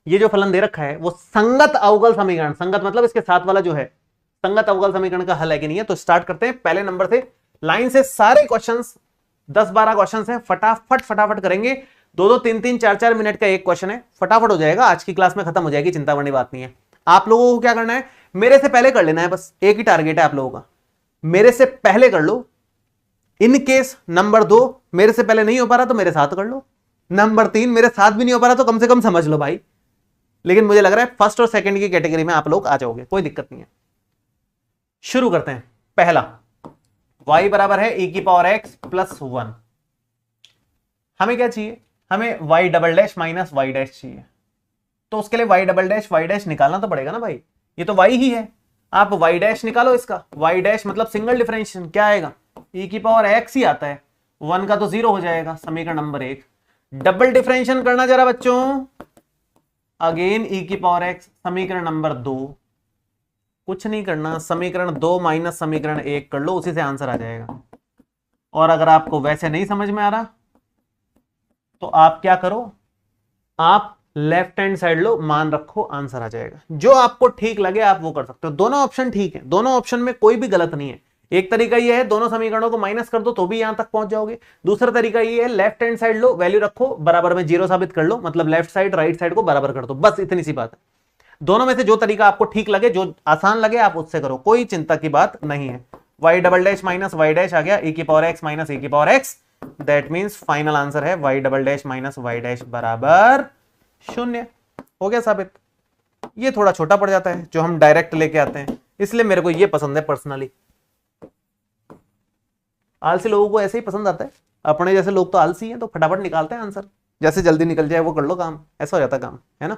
ये जो फलन दे रखा है वो संगत अवकल समीकरण, संगत मतलब इसके साथ वाला जो है संगत अवकल समीकरण का हल है कि नहीं है। तो स्टार्ट करते हैं पहले नंबर से, लाइन से सारे क्वेश्चंस 10-12 क्वेश्चंस हैं, फटाफट फटाफट करेंगे। 2-2, 3-3, 4-4 मिनट का एक क्वेश्चन है, फटाफट हो जाएगा, आज की क्लास में खत्म हो जाएगी, चिंता करने बात नहीं है। आप लोगों को क्या करना है, मेरे से पहले कर लेना है, बस एक ही टारगेट है आप लोगों का, मेरे से पहले कर लो। इन केस नंबर 2 मेरे से पहले नहीं हो पा रहा तो मेरे साथ कर लो, नंबर 3 मेरे साथ भी नहीं हो पा रहा तो कम से कम समझ लो भाई। लेकिन मुझे लग रहा है फर्स्ट और सेकंड की कैटेगरी में आप लोग आ जाओगे, कोई दिक्कत नहीं है। शुरू करते हैं। पहला, y बराबर है e की पावर x प्लस 1। हमें क्या चाहिए, हमें y double dash minus y dash चाहिए। तो उसके लिए y double dash y dash निकालना तो पड़ेगा ना भाई, ये तो y ही है। आप y डैश निकालो इसका, y डैश मतलब सिंगल डिफरेंशिएशन क्या आएगा, e की पावर x ही आता है, 1 का तो 0 हो जाएगा, समीकरण नंबर 1। डबल डिफरेंशिएशन करना जरा बच्चों, अगेन e की पावर x, समीकरण नंबर 2। कुछ नहीं करना, समीकरण 2 माइनस समीकरण 1 कर लो, उसी से आंसर आ जाएगा। और अगर आपको वैसे नहीं समझ में आ रहा तो आप क्या करो, आप लेफ्ट हैंड साइड लो, मान रखो, आंसर आ जाएगा। जो आपको ठीक लगे आप वो कर सकते हो, दोनों ऑप्शन ठीक है, दोनों ऑप्शन में कोई भी गलत नहीं है। एक तरीका ये है दोनों समीकरणों को माइनस कर दो तो भी यहां तक पहुंच जाओगे। दूसरा तरीका ये है लेफ्ट हैंड साइड लो, वैल्यू रखो, बराबर में 0 साबित कर लो, मतलब लेफ्ट साइड राइट साइड को बराबर कर दो, बस इतनी सी बात है। दोनों में से जो तरीका आपको ठीक लगे, जो आसान लगे आप उससे करो, कोई चिंता की बात नहीं है। y double dash minus y dash आ गया, e की पावर x माइनस e की power x, that means final answer है y double dash minus y dash बराबर 0। हो गया साबित। ये थोड़ा छोटा पड़ जाता है जो हम डायरेक्ट लेके आते हैं, इसलिए मेरे को ये पसंद है पर्सनली। आलसी लोगों को ऐसे ही पसंद आता है, अपने जैसे लोग तो आलसी हैं, तो फटाफट निकालते हैं आंसर, जैसे जल्दी निकल जाए वो कर लो काम, ऐसा हो जाता है काम, है ना।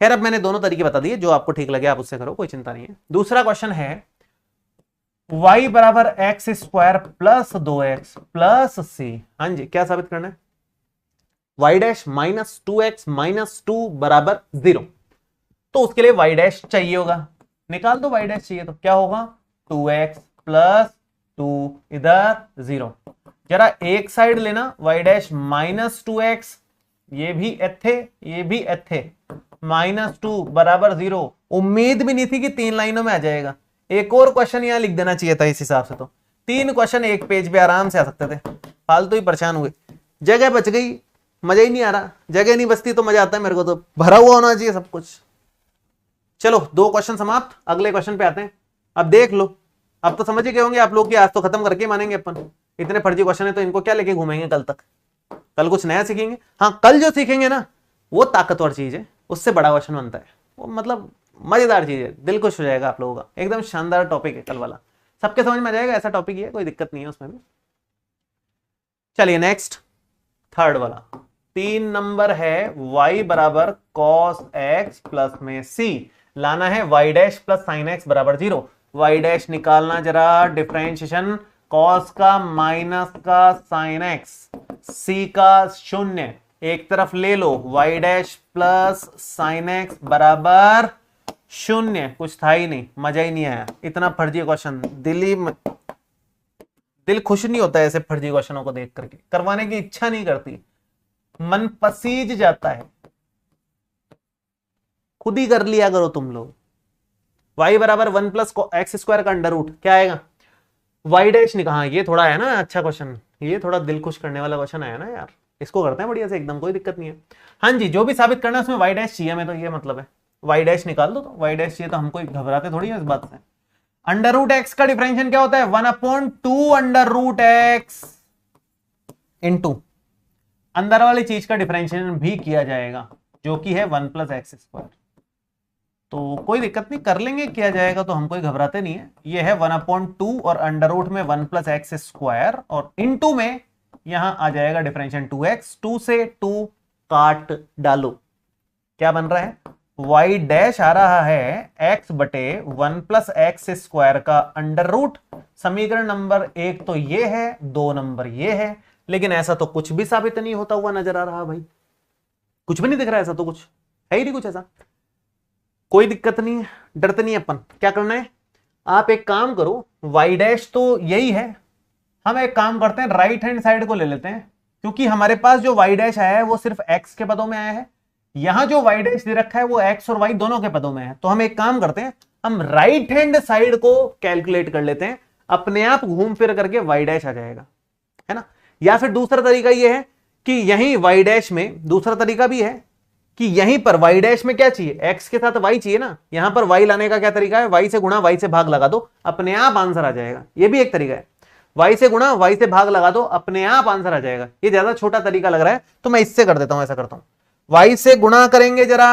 खैर अब मैंने दोनों तरीके बता दिए, जो आपको ठीक लगे आप उससे करो, कोई चिंता नहीं है। दूसरा क्वेश्चन है y बराबर x square plus 2x plus c। हाँ जी, क्या साबित करना है, y dash minus 2x minus 2 बराबर 0। तो उसके लिए y डैश चाहिए होगा, निकाल दो, वाई डैश चाहिए तो क्या होगा 2x प्लस 2 इधर 0। जरा एक साइड लेना, वाई डैश माइनस 2x, ये भी एथे ये भी एथे, -2 बराबर 0। उम्मीद भी नहीं थी कि 3 लाइनों में आ जाएगा। एक और क्वेश्चन यहां लिख देना चाहिए था इस हिसाब से, तो 3 क्वेश्चन एक पेज पे आराम से आ सकते थे, फालतू ही परेशान हुए। जगह बच गई, मजा ही नहीं आ रहा। जगह नहीं बचती तो मजा आता है मेरे को, तो भरा हुआ होना चाहिए सब कुछ। चलो 2 क्वेश्चन समाप्त, अगले क्वेश्चन पे आते हैं। अब देख लो, अब तो समझ ही गए होंगे आप लोग कि आज तो खत्म करके मानेंगे अपन। इतने फर्जी क्वेश्चन है तो इनको क्या लेके घूमेंगे कल तक? कल कुछ नया सीखेंगे। हाँ, कल जो सीखेंगे ना वो ताकतवर चीज है, उससे बड़ा क्वेश्चन बनता है वो, मतलब मजेदार चीज है, दिल खुश हो जाएगा आप लोगों का। एकदम शानदार टॉपिक है कल वाला, सबके समझ में आ जाएगा, ऐसा टॉपिक ही है, कोई दिक्कत नहीं है उसमें भी। चलिए नेक्स्ट, थर्ड वाला 3 नंबर है, y बराबर cos x प्लस में c, लाना है y dash plus sin x बराबर 0। y डैश निकालना जरा, डिफरेंशिएशन cos का माइनस का sin x, c का 0 एक तरफ ले लो, y dash plus sin x बराबर 0। कुछ था ही नहीं, मजा ही नहीं आया, इतना फर्जी क्वेश्चन, दिल खुश नहीं होता है ऐसे फर्जी क्वेश्चनों को देख करके, करवाने की इच्छा नहीं करती, मन पसीज जाता है। खुद ही कर लिया करो तुम लोग। y बराबर 1 प्लस एक्स स्क्वायर का अंडर रूट क्या आएगा, y डैश निकाल। हाँ ये थोड़ा है ना अच्छा क्वेश्चन, ये थोड़ा दिल खुश करने वाला क्वेश्चन आया ना यार, इसको करते हैं बढ़िया से एकदम, कोई दिक्कत नहीं है। हाँ जी, जो भी साबित करना है उसमें y डैश चाहिए हमें, तो ये मतलब है y डैश निकाल दो, तो y डैश चाहिए तो हम कोई घबराते थोड़ी है इस बात से। अंडर रूट एक्स का डिफरेंशियल क्या होता है, 1/2 अंडर रूट एक्स इंटू अंदर वाली चीज का डिफरेंशिएशन भी किया जाएगा जो कि है 1 प्लस एक्स स्क्वायर। तो कोई दिक्कत नहीं, कर लेंगे, किया जाएगा, तो हम कोई घबराते नहीं है। ये है 1/2 और अंडर रूट में 1 प्लस एक्स स्क्वायर, और इंटू में यहां आ जाएगा डिफरेंशिएशन 2x, 2 से 2 काट डालो, क्या बन रहा है y डैश आ रहा है x बटे 1 प्लस एक्स स्क्वायर का अंडर रूट। समीकरण नंबर 1 तो ये है, 2 नंबर ये है, लेकिन ऐसा तो कुछ भी साबित नहीं होता हुआ नजर आ रहा भाई, कुछ भी नहीं दिख रहा, ऐसा तो कुछ है ही नहीं कुछ ऐसा। कोई दिक्कत नहीं है, डरते नहीं अपन। क्या करना है, आप एक काम करो, y डैश तो यही है, हम एक काम करते हैं राइट हैंड साइड को ले लेते हैं, क्योंकि हमारे पास जो y डैश आया है वो सिर्फ x के पदों में आया है, यहां जो y डैश दे रखा है वो x और y दोनों के पदों में है। तो हम एक काम करते हैं, हम राइट हैंड साइड को कैलकुलेट कर लेते हैं, अपने आप घूम फिर करके y डैश आ जाएगा, है ना। या फिर दूसरा तरीका यह है कि यहीं y डैश में, दूसरा तरीका भी है कि यहीं पर y डैश में क्या चाहिए, x के साथ y चाहिए ना, यहां पर y लाने का क्या तरीका है, y से गुणा y से भाग लगा दो, अपने आप आंसर आ जाएगा। यह भी एक तरीका है, y से गुणा y से भाग लगा दो, अपने आप आंसर आ जाएगा। ये ज्यादा छोटा तरीका लग रहा है तो मैं इससे कर देता हूं, ऐसा करता हूं, y से गुणा करेंगे जरा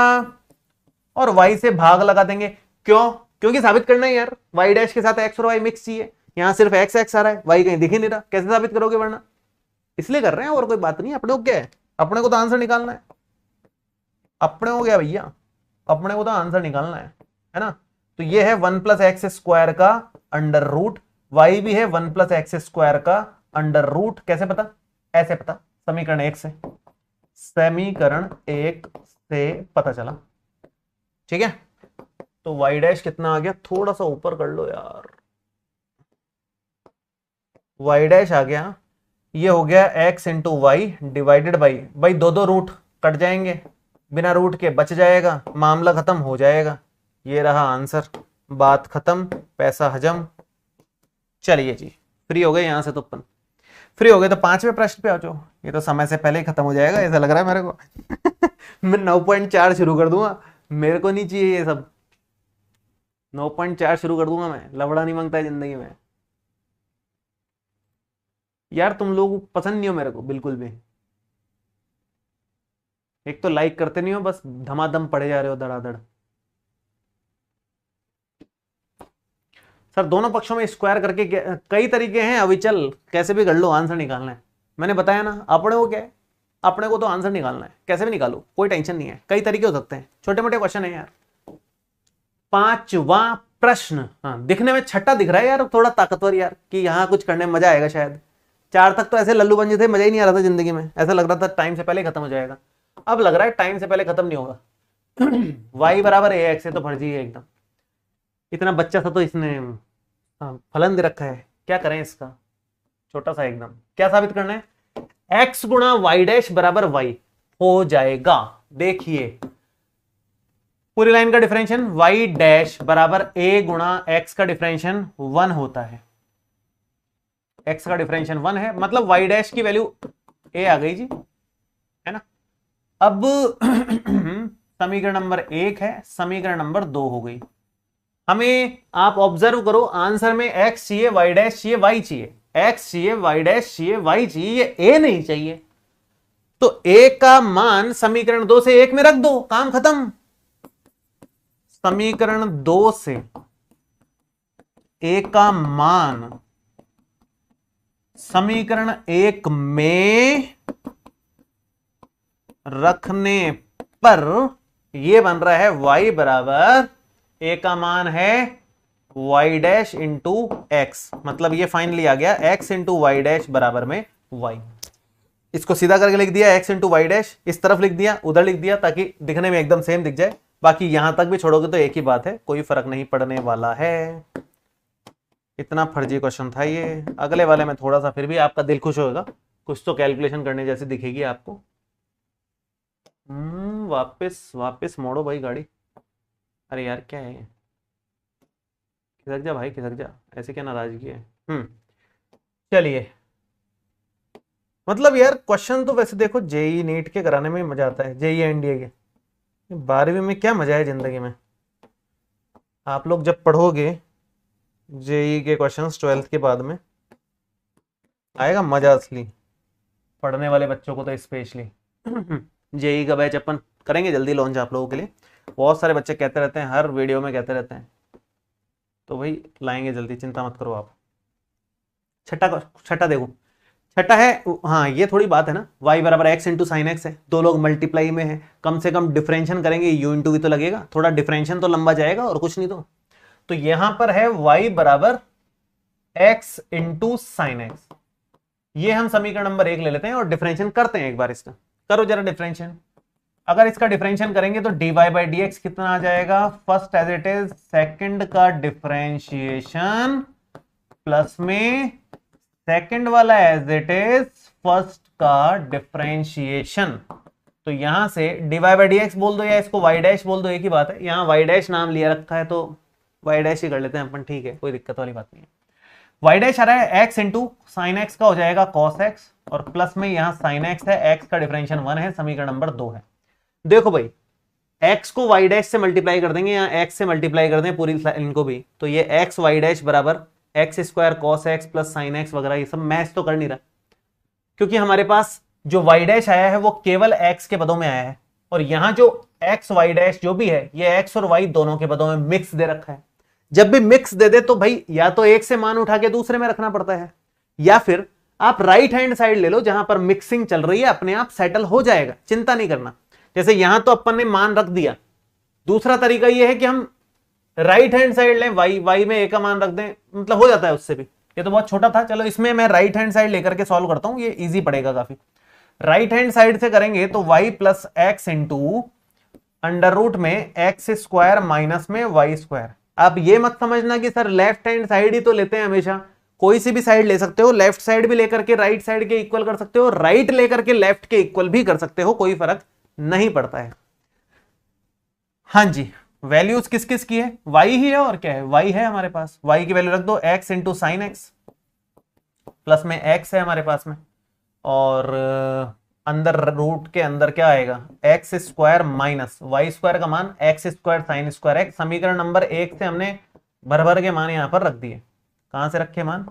और y से भाग लगा देंगे। क्यों, क्योंकि साबित करना है यार, y डैश के साथ x और y मिक्स चाहिए, यहां सिर्फ x x आ रहा है, y कहीं दिख ही नहीं रहा, कैसे साबित करोगे वरना, इसलिए कर रहे हैं, और कोई बात नहीं। अपने को क्या है, अपने को तो आंसर निकालना है, अपने को क्या भैया, अपने को तो आंसर निकालना है ना। तो ये है 1 प्लस एक्स स्क्वायर का अंडर रूट, y भी है 1 प्लस एक्स स्क्वायर का अंडर रूट। कैसे पता, ऐसे पता, समीकरण 1 से, समीकरण 1 से पता चला, ठीक है। तो y डैश कितना आ गया, थोड़ा सा ऊपर कर लो यार, y डैश आ गया, ये हो गया x into y divided by, भाई दो रूट कट जाएंगे, बिना रूट के बच जाएगा, मामला खत्म हो जाएगा। ये रहा आंसर, बात खत्म, पैसा हजम। चलिए जी, फ्री हो गए यहां से, तो अपन फ्री हो गए, तो 5वें प्रश्न पे आ जाओ। ये तो समय से पहले ही खत्म हो जाएगा ऐसा लग रहा है मेरे को मैं 9.4 शुरू कर दूंगा, मेरे को नहीं चाहिए ये सब, 9.4 शुरू कर दूंगा मैं, लवड़ा नहीं मांगता है जिंदगी में यार, तुम लोग पसंद नहीं हो मेरे को बिल्कुल भी। एक तो लाइक करते नहीं हो, बस धमाधम पढ़े जा रहे हो धड़ाधड़। सर दोनों पक्षों में स्क्वायर करके कई तरीके हैं, अविचल कैसे भी कर लो, आंसर निकालना है। मैंने बताया ना, अपने को क्या है, अपने को तो आंसर निकालना है, कैसे भी निकालो, कोई टेंशन नहीं है। कई तरीके हो सकते हैं, छोटे मोटे क्वेश्चन है यार। 5वां प्रश्न, हाँ दिखने में छठा दिख रहा है यार, थोड़ा ताकतवर यार, कि यहाँ कुछ करने में मजा आएगा शायद। 4 तक तो ऐसे लल्लू बंजे थे, मजा ही नहीं आ रहा था जिंदगी में, ऐसा लग रहा था टाइम से पहले खत्म हो जाएगा। अब लग रहा है टाइम से पहले खत्म नहीं होगा y बराबर ax है, तो फर्जी है एकदम। इतना बच्चा था तो इसने फलन दे रखा है, क्या करें इसका, छोटा सा एकदम। क्या साबित करना है, x गुणा वाई डैश बराबर y हो जाएगा। देखिए पूरी लाइन का डिफरेंशियल y डैश बराबर a गुणा x का डिफरेंशियल 1 होता है। x का डिफरेंशियल 1 है, मतलब y डैश की वैल्यू a आ गई जी, है ना। अब समीकरण नंबर 1 है, समीकरण नंबर 2 हो गई। हमें आप ऑब्जर्व करो, आंसर में x चाहिए, y डैश चाहिए, y चाहिए, x चाहिए, y डैश चाहिए, y चाहिए, ये a नहीं चाहिए। तो a का मान समीकरण 2 से 1 में रख दो, काम खत्म। समीकरण 2 से a का मान समीकरण 1 में रखने पर यह बन रहा है y बराबर a का मान है y डैश इंटू एक्स, मतलब ये फाइनली आ गया x इंटू वाई डैश बराबर में y। इसको सीधा करके लिख दिया, x इंटू वाई डैश, इस तरफ लिख दिया, उधर लिख दिया, ताकि दिखने में एकदम सेम दिख जाए। बाकी यहां तक भी छोड़ोगे तो एक ही बात है, कोई फर्क नहीं पड़ने वाला है। इतना फर्जी क्वेश्चन था ये। अगले वाले में थोड़ा सा फिर भी आपका दिल खुश होगा, कुछ तो कैलकुलेशन करने जैसी दिखेगी आपको। वापस वापस मोड़ो भाई गाड़ी। अरे यार क्या है, खिसक जा भाई खिसक जा, ऐसे क्या नाराजगी है। चलिए, मतलब यार क्वेश्चन तो वैसे देखो जेई नीट के कराने में मजा आता है, जेई एनडीए के। 12वीं में क्या मजा है जिंदगी में, आप लोग जब पढ़ोगे जेई के क्वेश्चंस 12th के बाद में आएगा मजा असली, पढ़ने वाले बच्चों को तो स्पेशली। जेई का बैच अपन करेंगे जल्दी लॉन्च आप लोगों के लिए, बहुत सारे बच्चे कहते रहते हैं, हर वीडियो में कहते रहते हैं, तो भाई लाएंगे जल्दी, चिंता मत करो आप। छठा देखो, छठा है, हाँ ये थोड़ी बात है ना, y बराबर एक्स इंटू साइन एक्स है, दो लोग मल्टीप्लाई में है, कम से कम डिफरेंशियल करेंगे u इंटू वी तो लगेगा, थोड़ा डिफरेंशियल तो लंबा जाएगा और कुछ नहीं। तो यहां पर है y बराबर x इंटू साइन एक्स, ये हम समीकरण नंबर 1 ले लेते हैं और डिफरेंशियल करते हैं एक बार इसका। करो जरा डिफरेंशियल। अगर इसका डिफरेंशियल करेंगे तो dy बाई डी एक्स कितना आ जाएगा, first as it is, second का डिफरेंशिएशन प्लस में सेकंड वाला एज इट इज फर्स्ट का डिफरेंशिएशन। तो यहां से dy बाई डी एक्स बोल दो या इसको y डैश बोल दो, एक ही बात है। यहां y डैश नाम लिया रखा है तो y डैश ही कर लेते हैं अपन, ठीक है, कोई दिक्कत वाली बात नहीं है। y डैश आ रहा है x इंटू साइन एक्स का हो जाएगा cos x, और प्लस में यहां साइन x है, x का डिफरेंशियल 1 है, समीकरण नंबर 2 है। देखो भाई x को y डैश से मल्टीप्लाई कर देंगे या x से मल्टीप्लाई कर दें पूरी इनको भी, तो ये x y डैश बराबर x square cos x plus sine x वगैरह, ये सब मैच तो कर नहीं रहा, क्योंकि हमारे पास जो y डैश आया है वो केवल x के पदों में आया है, और यहां जो x y डैश जो भी है ये x और y दोनों के पदों में मिक्स दे रखा है। जब भी मिक्स दे दे तो भाई या तो एक से मान उठा के दूसरे में रखना पड़ता है, या फिर आप राइट हैंड साइड ले लो जहां पर मिक्सिंग चल रही है, अपने आप सेटल हो जाएगा, चिंता नहीं करना। जैसे यहां तो अपन ने मान रख दिया, दूसरा तरीका यह है कि हम राइट हैंड साइड लें, y में a का मान रख दें, मतलब हो जाता है उससे भी। ये तो बहुत छोटा था, चलो इसमें मैं राइट हैंड साइड लेकर के सॉल्व करता हूं, ये इजी पड़ेगा काफी। राइट हैंड साइड से करेंगे तो y plus x into under root में एक्स स्क्वायर माइनस में वाई स्क्वायर। आप ये मत समझना कि सर लेफ्ट हैंड साइड ही तो लेते हैं हमेशा, कोई सी भी साइड ले सकते हो, लेफ्ट साइड भी लेकर के राइट साइड के इक्वल कर सकते हो, राइट लेकर के लेफ्ट के इक्वल भी कर सकते हो, कोई फर्क नहीं पड़ता है। हाँ जी, वैल्यूज किस किस की है, y ही है और क्या है, y है हमारे पास, y की वैल्यू रख दो x into sine x, plus में x है हमारे पास में, और अंदर रूट के अंदर क्या आएगा, x square minus y square का मान x square sine square x. समीकरण नंबर 1 से हमने भर भर के मान यहां पर रख दिए। कहां से रखे मान,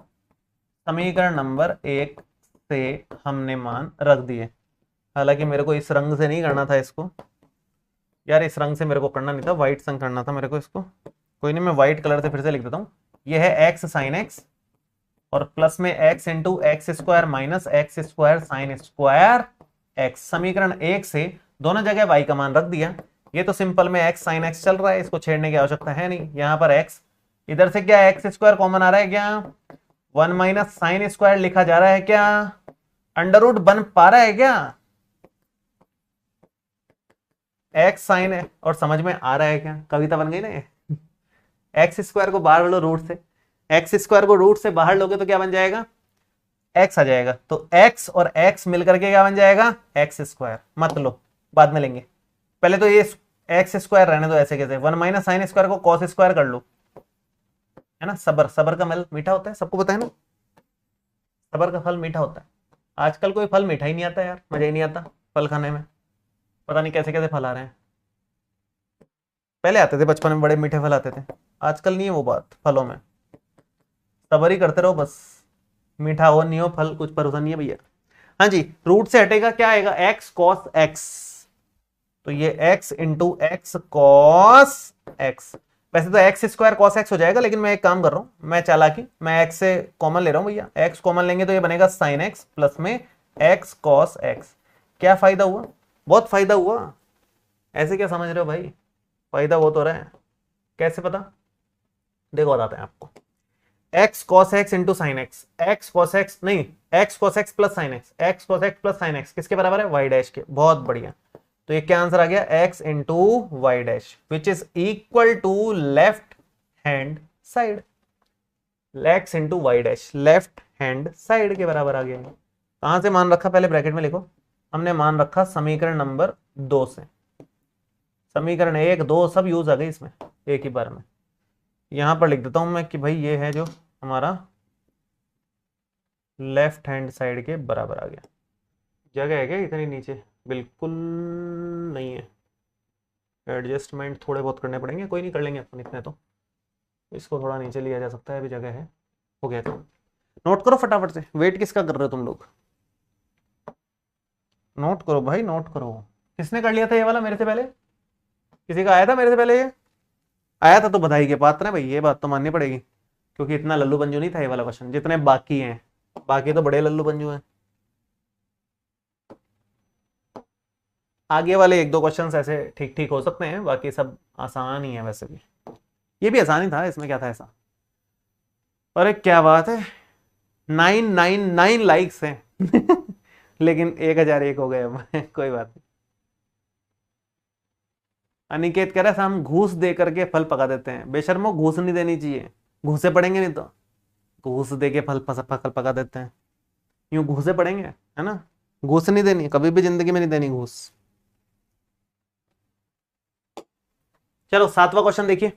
समीकरण नंबर 1 से हमने मान रख दिए। हालांकि मेरे को इस रंग से नहीं करना था इसको, यार इस रंग से मेरे को करना नहीं था, व्हाइट संग करना था मेरे को इसको, कोई नहीं मैं व्हाइट कलर से फिर से लिख देता हूं। यह है एक्स साइन एक्स और प्लस में x into x square minus x square sine square x. समीकरण 1 से दोनों जगह y का मान रख दिया। ये तो सिंपल में x साइन x चल रहा है, इसको छेड़ने की आवश्यकता है नहीं। यहां पर x, इधर से क्या एक्स स्क्वायर कॉमन आ रहा है क्या, 1 माइनस साइन स्क्वायर लिखा जा रहा है क्या, अंडर रूट बन पा रहा है क्या, एक्स साइन है और समझ में आ रहा है क्या, कविता बन गई ना ये। एक्स स्क्वायर को बाहर लो रूट से, एक्स स्क्वायर को रूट से बाहर लोगे तो क्या बन जाएगा, एक्स आ जाएगा। तो एक्स और एक्स मिलकर के क्या बन जाएगा, एक्स स्क्वायर। मत लो, बाद में लेंगे, पहले तो ये एक्स स्क्वायर रहने दो ऐसे कैसे, 1 माइनस साइन स्क्वायर को कॉस स्क्वायर कर लो, है ना। सबर, सबर का फल मीठा होता है, सबको पता है ना, सबर का फल मीठा होता है। आजकल कोई फल मीठा ही नहीं आता यार, मजा ही नहीं आता फल खाने में, पता नहीं कैसे कैसे फल आ रहे हैं। पहले आते थे बचपन में, बड़े मीठे फल आते थे, आजकल नहीं है वो बात फलों में। सबर ही करते रहो बस, मीठा हो नहीं हो फल कुछ भरोसा नहीं है भैया। हाँ जी, रूट से हटेगा क्या आएगा, एक्स कॉस एक्स, तो ये x into x cos x. वैसे तो एक्स स्क्वायर कॉस एक्स हो जाएगा, लेकिन मैं एक काम कर रहा हूं, मैं चालाकी, मैं एक्स से कॉमन ले रहा हूं भैया, एक्स कॉमन लेंगे तो ये बनेगा साइन एक्स प्लस में एक्स कॉस एक्स। क्या फायदा हुआ, बहुत फायदा हुआ। ऐसे क्या समझ रहे हो भाई, फायदा वो तो रहा है। कैसे पता, देखो बताते हैं आपको। X cos x into sine x, x cos x नहीं, x cos x plus sine x, x cos x plus sine x किसके बराबर है, वाई डैश के। बहुत बढ़िया, तो ये क्या आंसर आ गया, x into y dash, which is equal to left hand side. X into y dash left hand side के बराबर आ गया। कहां से मान रखा, पहले ब्रैकेट में लिखो, हमने मान रखा समीकरण नंबर 2 से। समीकरण 1 2 सब यूज आ गई इसमें एक ही बार में। यहां पर लिख देता हूं मैं कि भाई ये है जो हमारा लेफ्ट हैंड साइड के बराबर आ गया। जगह है क्या इतनी नीचे, बिल्कुल नहीं है, एडजस्टमेंट थोड़े बहुत करने पड़ेंगे, कोई नहीं कर लेंगे अपन इतने तो। इसको थोड़ा नीचे लिया जा सकता है, अभी जगह है। हो गया, तो नोट करो फटाफट से, वेट किसका कर रहे हो तुम लोग, नोट करो भाई नोट करो। किसने कर लिया था ये वाला मेरे से पहले, किसी का आया था मेरे से पहले, ये आया था तो बधाई के पात्र है भाई, ये बात तो माननी पड़ेगी, क्योंकि इतना लल्लू पंजू नहीं था ये वाला क्वेश्चन जितने बाकी हैं, बाकी तो बड़े लल्लू पंजू हैं। आगे वाले 1-2 क्वेश्चन ऐसे ठीक ठीक हो सकते हैं, बाकी सब आसान ही है। वैसे भी ये भी आसान ही था, इसमें क्या था ऐसा। अरे क्या बात है, 999 लाइक्स हैं लेकिन 1001 हो गए अब कोई बात नहीं। अनिकेत कह रहा है हम घूस दे करके फल पका देते हैं। बेशर्मो, घूस नहीं देनी चाहिए, घूसे पड़ेंगे नहीं तो। घूस दे के फल पका देते हैं, यूं घूसे पड़ेंगे, है ना। घूस नहीं देनी, कभी भी जिंदगी में नहीं देनी घूस। चलो 7वां क्वेश्चन देखिए।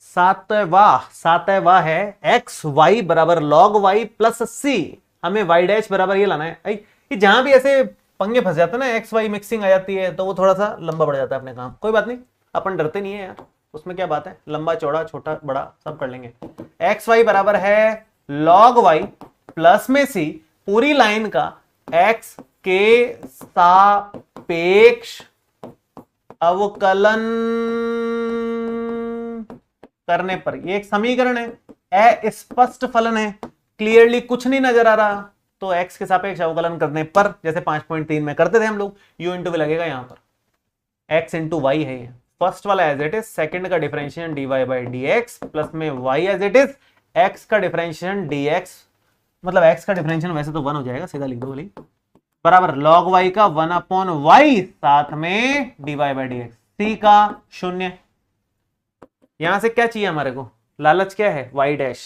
सातवां है एक्स वाई बराबर लॉग वाई प्लस सी। हमें वाई डैश बराबर ये लाना है। ये जहां भी ऐसे पंगे फंस जाते हैं ना, एक्स वाई मिक्सिंग आ जाती है, तो वो थोड़ा सा लंबा बढ़ जाता है अपने काम। कोई बात नहीं, अपन डरते नहीं है यार, उसमें क्या बात है, लंबा चौड़ा छोटा बड़ा सब कर लेंगे। एक्स वाई बराबर है लॉग वाई प्लस में सी, पूरी लाइन का एक्स के सापेक्ष अवकलन करने पर, ये एक समीकरण है, अस्पष्ट फलन है, क्लियरली कुछ नहीं नजर आ रहा, तो x के सापेक्ष अवकलन करने पर, जैसे 5.3 में करते थे हम लोग, u इंटू लगेगा यहां पर, x इंटू वाई है ये फर्स्ट वाला एज इट इज, सेकंड का differentiation dy by dx plus में y as it is, x का डिफरेंशिएशन dx, मतलब x का डिफरेंशिएशन वैसे तो 1 हो जाएगा, सीधा लिख दो बोली, बराबर log y का 1/y साथ में dy बाई dx, c का 0। यहां से क्या चाहिए हमारे को, लालच क्या है, y डैश,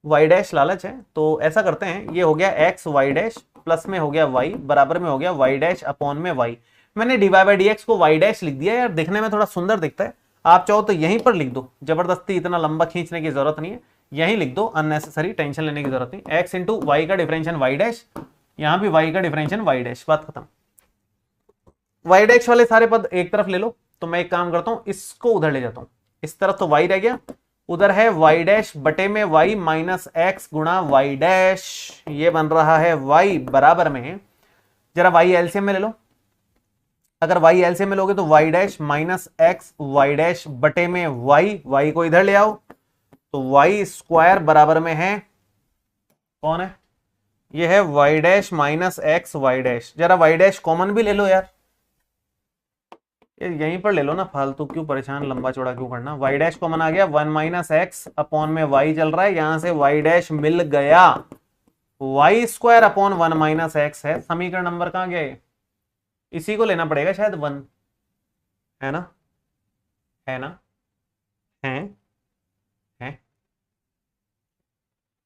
y डैश लालच है। तो ऐसा करते हैं, ये हो गया x y डैश प्लस में हो गया y बराबर में हो गया y डैश अपॉन में y। मैंने dy बाई dx को y डैश लिख दिया यार, देखने में थोड़ा सुंदर दिखता है। आप चाहो तो यहीं पर लिख दो, जबरदस्ती इतना लंबा खींचने की जरूरत नहीं है, यहीं लिख दो, अननेसेसरी टेंशन लेने की जरूरत नहीं। x इंटू वाई का डिफरेंशिएशन y डैश, यहां भी y का डिफरेंशिएशन y डैश, बात खत्म। y डैश वाले सारे पद एक तरफ ले लो, तो मैं एक काम करता हूं, इसको उधर ले जाता हूं, इस तरफ तो y रह गया, उधर है y डैश बटे में y माइनस एक्स गुणा y डैश, ये बन रहा है y बराबर में, जरा y एलसीएम में ले लो, अगर y एलसीएम में लोगे तो y dash minus x y dash बटे में y को इधर ले आओ, तो y स्क्वायर बराबर में है, कौन है ये है y dash minus x y dash, जरा y डैश कॉमन भी ले लो यार, यहीं पर ले लो ना, फालतू क्यों परेशान लंबा चौड़ा क्यों करना। y डैश कॉमन आ गया, 1 माइनस एक्स अपॉन में y चल रहा है, यहां से y डैश मिल गया, y square upon 1 minus x है। समीकरण नंबर कहां गया, इसी को लेना पड़ेगा शायद 1, है ना, है ना? है? है?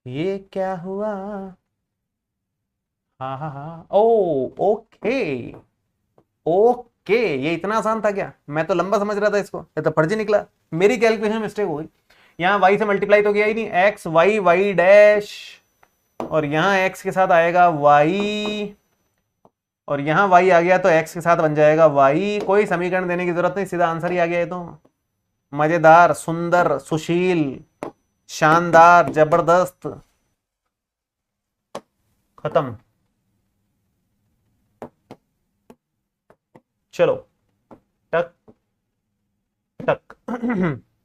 ये क्या हुआ? हाँ हाँ हाँ, ओ, ओके, ओके। ये इतना आसान था क्या? मैं तो लंबा समझ रहा था इसको, ये तो फर्जी निकला। मेरी कैलकुलेशन मिस्टेक हो गई। यहाँ y से मल्टीप्लाई तो किया ही नहीं, एक्स वाई वाई डैश, और यहाँ x के साथ आएगा y, और यहाँ y आ गया तो x के साथ बन जाएगा y। कोई समीकरण देने की जरूरत नहीं, सीधा आंसर ही आ गया। ये तो मजेदार, सुंदर, सुशील, शानदार, जबरदस्त, खत्म। चलो, टक टक।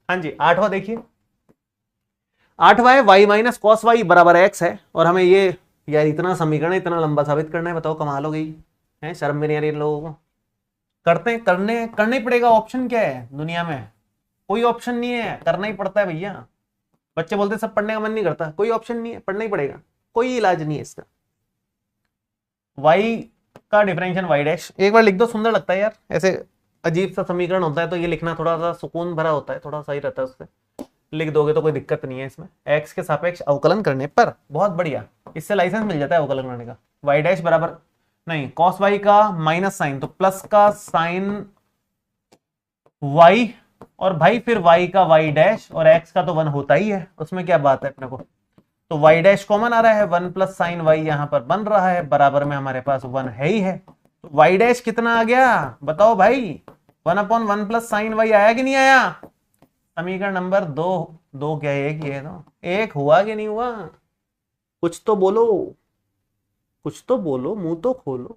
हाँ जी, आठवां देखिए। आठवां है y माइनस कॉस वाई बराबर x है, और हमें ये, यार इतना समीकरण इतना लंबा साबित करना है, बताओ कमाल हो गई है, शर्म भी नहीं आ रही इन लोगों को। करते हैं, करना ही पड़ेगा, ऑप्शन क्या है दुनिया में? कोई ऑप्शन नहीं है, करना ही पड़ता है भैया। बच्चे बोलते सब पढ़ने का मन नहीं करता, कोई ऑप्शन नहीं है, पढ़ना ही पड़ेगा, कोई इलाज नहीं है इसका। y का डिफरेंशियल y डैश, एक बार लिख दो, सुंदर लगता है यार ऐसे। अजीब सा समीकरण होता है तो ये लिखना थोड़ा सा सुकून भरा होता है, थोड़ा सही रहता है उससे। लिख दोगे तो कोई दिक्कत नहीं है इसमें। x के सापेक्ष अवकलन करने पर, बहुत बढ़िया, इससे लाइसेंस मिल जाता है अवकलन करने का। y डैश बराबर, नहीं, cos y का माइनस साइन तो प्लस का साइन y, और भाई फिर y का y डैश, और x का तो 1 होता ही है, उसमें क्या बात है अपने को। तो y डैश कॉमन आ रहा है, 1 प्लस साइन y यहां पर बन रहा है, बराबर में हमारे पास 1 है ही है। तो y डैश कितना आ गया बताओ भाई? 1/1 प्लस साइन y आया कि नहीं आया? समीकरण नंबर 2। दो क्या, एक ही है ना? एक हुआ कि नहीं हुआ? कुछ तो बोलो, कुछ तो बोलो, मुंह तो खोलो।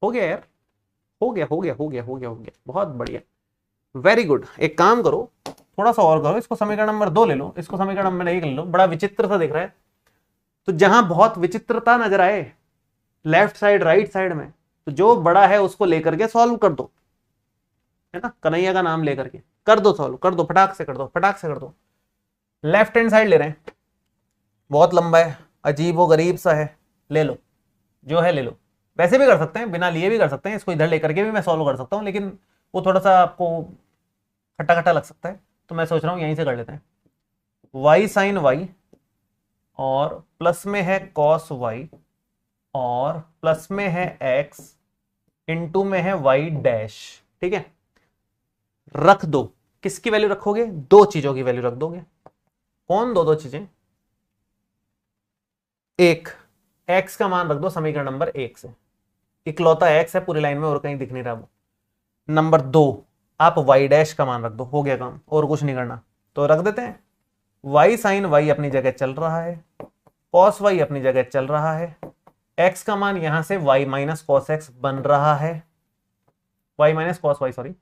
हो गया यार, हो गया हो गया हो गया हो गया हो गया, बहुत बढ़िया, वेरी गुड। एक काम करो, थोड़ा सा और करो, इसको समीकरण नंबर 2 ले लो, इसको समीकरण नंबर 1 ले लो। बड़ा विचित्र सा दिख रहा है, तो जहां बहुत विचित्रता नजर आए लेफ्ट साइड राइट साइड में, तो जो बड़ा है उसको लेकर के सॉल्व कर दो, है ना, कन्हैया का नाम लेकर के कर दो, सॉल्व कर दो, फटाक से कर दो, फटाक से कर दो। लेफ्ट हैंड साइड ले रहे हैं, बहुत लंबा है, अजीब व गरीब सा है, ले लो, जो है ले लो। वैसे भी कर सकते हैं, बिना लिए भी कर सकते हैं, इसको इधर लेकर के भी मैं सॉल्व कर सकता हूं, लेकिन वो थोड़ा सा आपको खट्टा खट्टा लग सकता है, तो मैं सोच रहा हूं यहीं से कर लेते हैं। y साइन y, और प्लस में है कॉस y, और प्लस में है x, इनटू में है y डैश, ठीक है। रख दो, किसकी वैल्यू रखोगे? दो चीजों की वैल्यू रख दोगे। कौन दो चीजें? एक, x का मान रख दो समीकरण नंबर 1 से, इकलौता x है पूरी लाइन में, और कहीं दिख नहीं रहा वो। नंबर 2, आप y डैश का मान रख दो, हो गया काम, और कुछ नहीं करना। तो रख देते हैं, y साइन y अपनी जगह चल रहा है, cos y अपनी जगह चल रहा है, x का मान यहां से y माइनस कॉस एक्स बन रहा है, y minus cos y, sorry,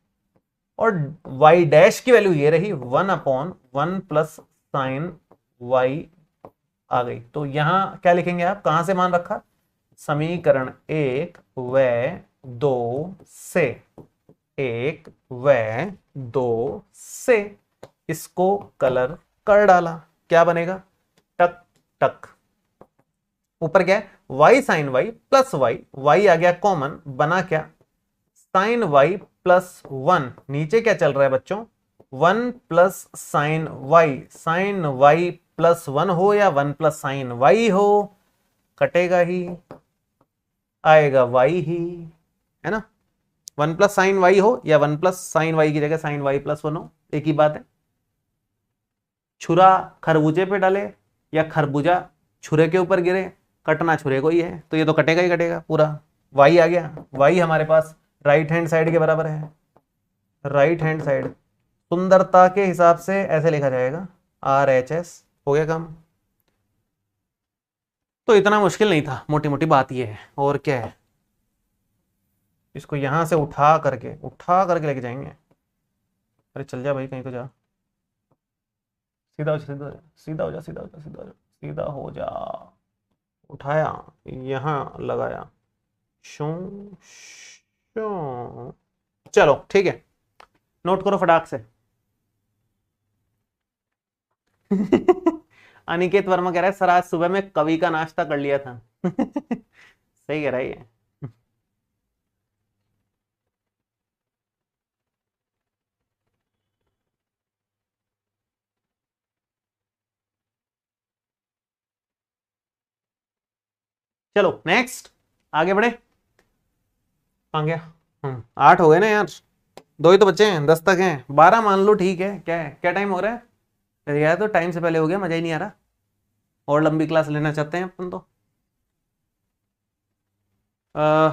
और y डैश की वैल्यू ये रही 1/1 प्लस साइन y आ गई। तो यहां क्या लिखेंगे आप? कहां से मान रखा? समीकरण 1 व 2 से, 1 व 2 से इसको कलर कर डाला, क्या बनेगा? टक टक। ऊपर क्या है? y sine y plus y आ गया कॉमन, बना क्या? Sine y plus 1। नीचे क्या चल रहा है बच्चों? 1 प्लस साइन y प्लस 1 हो या 1 प्लस साइन y हो, कटेगा ही, आएगा y ही, है ना। 1 प्लस साइन y हो या 1 प्लस साइन y की जगह साइन y प्लस 1 हो, एक ही बात है। छुरा खरबूजे पे डाले या खरबूजा छुरे के ऊपर गिरे, कटना छुरे को ही है, तो ये तो कटेगा ही कटेगा पूरा। y आ गया, y हमारे पास राइट हैंड साइड के बराबर है, राइट हैंड साइड सुंदरता के हिसाब से ऐसे लिखा जाएगा RHS, हो गया काम। तो इतना मुश्किल नहीं था, मोटी मोटी बात ये है, और क्या है। इसको यहां से उठा करके लेके जाएंगे। अरे चल जा भाई, कहीं तो जा, सीधा हो जा, सीधा हो जा, सीधा हो जा, सीधा हो जा, सीधा हो जा। उठाया, यहां लगाया, शू शू। चलो ठीक है, नोट करो फटाक से। अनिकेत वर्मा कह रहा है सर आज सुबह में कवि का नाश्ता कर लिया था। सही कह रहा है ये। चलो नेक्स्ट आगे बढ़े। आ गया 8 हो गए ना यार, 2 ही तो बच्चे हैं, 10 तक हैं, 12 मान लो ठीक है। क्या है, क्या टाइम हो रहा है यार? तो टाइम से पहले हो गया, मजा ही नहीं आ रहा। और लंबी क्लास लेना चाहते हैं अपन तो।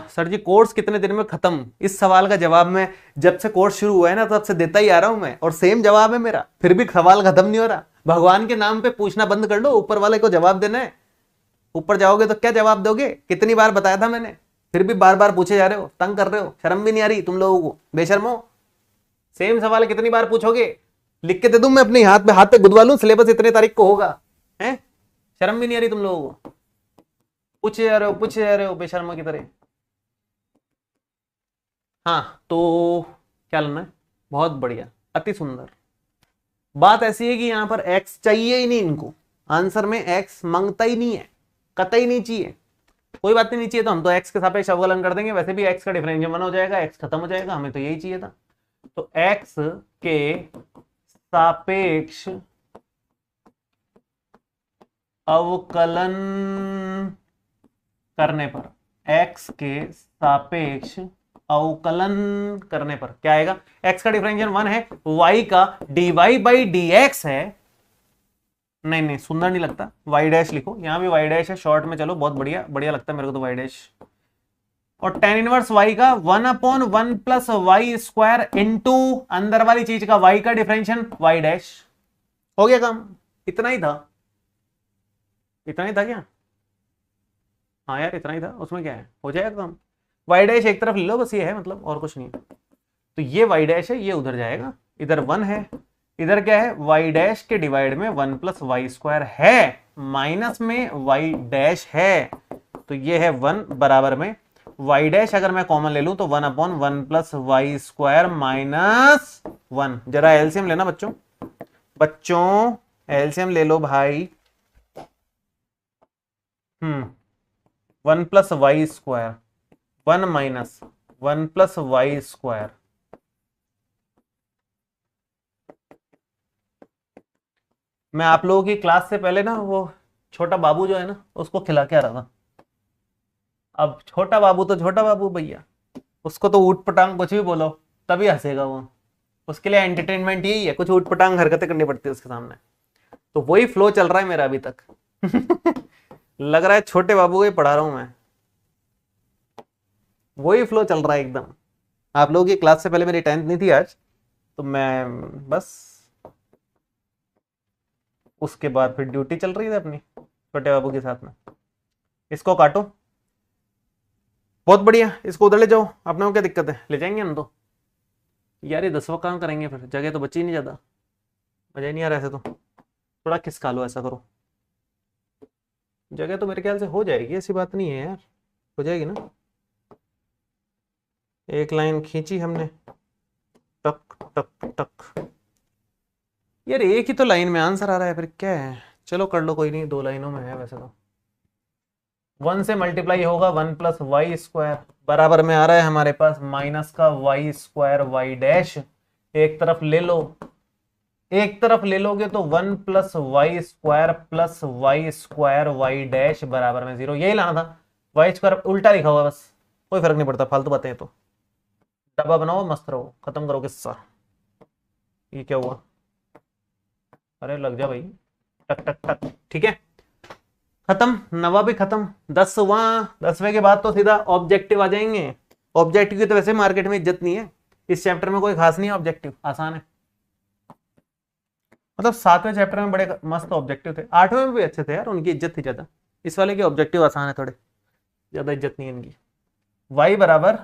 सर जी कोर्स कितने दिन में खत्म? इस सवाल का जवाब मैं जब से कोर्स शुरू हुआ है ना तब से देता ही आ रहा हूं मैं, और सेम जवाब है मेरा, फिर भी सवाल खत्म नहीं हो रहा। भगवान के नाम पे पूछना बंद कर लो, ऊपर वाले को जवाब देना है। ऊपर जाओगे तो क्या जवाब दोगे? कितनी बार बताया था मैंने, फिर भी बार बार पूछे जा रहे हो, तंग कर रहे हो, शर्म भी नहीं आ रही तुम लोगों को? बेशर्मो, सेम सवाल कितनी बार पूछोगे? लिख के दे दूं मैं अपने हाथ पे गुदवा लूं, सिलेबस इतने तारीख को होगा, हैं? शर्म भी नहीं आ रही तुम लोगों को? पूछे जा रहे हो बेशर्मो की तरह। हाँ तो क्या लेना है? बहुत बढ़िया, अति सुंदर। बात ऐसी है कि यहां पर x चाहिए ही नहीं इनको, आंसर में x मांगता ही नहीं है, कतई नहीं चाहिए। कोई बात नहीं चाहिए तो हम तो x के सापेक्ष अवकलन कर देंगे, वैसे भी x का डिफरेंशियल 1 हो जाएगा, x खत्म हो जाएगा, हमें तो यही चाहिए था। तो x के सापेक्ष अवकलन करने पर, x के सापेक्ष अवकलन करने पर क्या आएगा? x का डिफरेंशियल 1 है, y का dy बाई dx है। नहीं सुंदर नहीं लगता, y डैश लिखो, यहां भी y डैश है शॉर्ट में, चलो बहुत बढ़िया बढ़िया लगता है मेरे को तो y डैश। और tan इनवर्स y का 1/1 प्लस वाई स्क्वायर इंटू अंदर वाली चीज का y का डिफरेंशियल y डैश। हो गया काम, इतना ही था। इतना ही था क्या? हाँ यार इतना ही था, उसमें क्या है, हो जाएगा काम। y डैश एक तरफ ले लो बस, ये है मतलब, और कुछ नहीं। तो ये y डैश है, ये उधर जाएगा, इधर 1 है, इधर क्या है? y डैश के डिवाइड में 1 प्लस वाई स्क्वायर है, माइनस में y डैश है, तो ये है 1 बराबर में y डैश अगर मैं कॉमन ले लूं तो 1/1 प्लस वाई स्क्वायर माइनस 1। जरा एलसीएम लेना बच्चों, बच्चों एलसीएम ले लो भाई। 1 plus y square, 1 minus 1 plus y square. मैं आप लोगों की क्लास से पहले ना वो छोटा बाबू जो है ना उसको खिला के आ रहा था। अब छोटा बाबू तो छोटा बाबू भैया, उसको तो ऊट पटांग कुछ भी बोलो तभी हंसेगा वो, उसके लिए एंटरटेनमेंट यही है, कुछ ऊट पटांग हरकतें करनी पड़ती है उसके सामने। तो वही फ्लो चल रहा है मेरा अभी तक। लग रहा है छोटे बाबू को ही पढ़ा रहा हूं मैं, वही फ्लो चल रहा है एकदम। आप लोगों की क्लास से पहले मेरी 10th नहीं थी आज, तो मैं बस उसके बाद फिर ड्यूटी चल रही थी अपनी छोटे बाबू के साथ में। इसको काटो, बहुत बढ़िया, इसको उधर ले जाओ, अपने को क्या दिक्कत है, ले जाएंगे हम तो। यार ये 10वां काम करेंगे, फिर जगह तो बची नहीं ज्यादा, मजा ही नहीं आ रहा ऐसे तो। थोड़ा खिसका लो, ऐसा करो, जगह तो मेरे ख्याल से हो जाएगी, ऐसी बात नहीं है यार, हो जाएगी ना। एक लाइन खींची हमने, टक टक टक। यार एक ही तो लाइन में आंसर आ रहा है, फिर क्या है, चलो कर लो, कोई नहीं, 2 लाइनों में है वैसे तो। 1 से मल्टीप्लाई होगा 1 प्लस वाई स्क्वायर, बराबर में आ रहा है हमारे पास माइनस का वाई स्क्वायर वाई डैश। एक तरफ ले लो, एक तरफ ले लोगे तो 1 plus y square y dash बराबर में 0, यही लाना था। वाई स्क्वायर उल्टा लिखा हुआ बस, कोई फर्क नहीं पड़ता, फालतू बातें हैं तो। डब्बा बनाओ, मस्त रहो, खत्म करो किस्सा। ये क्या हुआ? अरे लग जा भाई, टक टक टक, ठीक है, खत्म, 9वां भी खत्म। 10वें के बाद तो सीधा ऑब्जेक्टिव आ जाएंगे। ऑब्जेक्टिव की तो वैसे मार्केट में इज्जत नहीं है, इस चैप्टर में कोई खास नहीं है, ऑब्जेक्टिव आसान है। मतलब 7वें चैप्टर में बड़े मस्त ऑब्जेक्टिव थे, 8वें में भी अच्छे थे यार, उनकी इज्जत थी ज्यादा। इस वाले के ऑब्जेक्टिव आसान है, थोड़े ज्यादा इज्जत नहीं है इनकी। y बराबर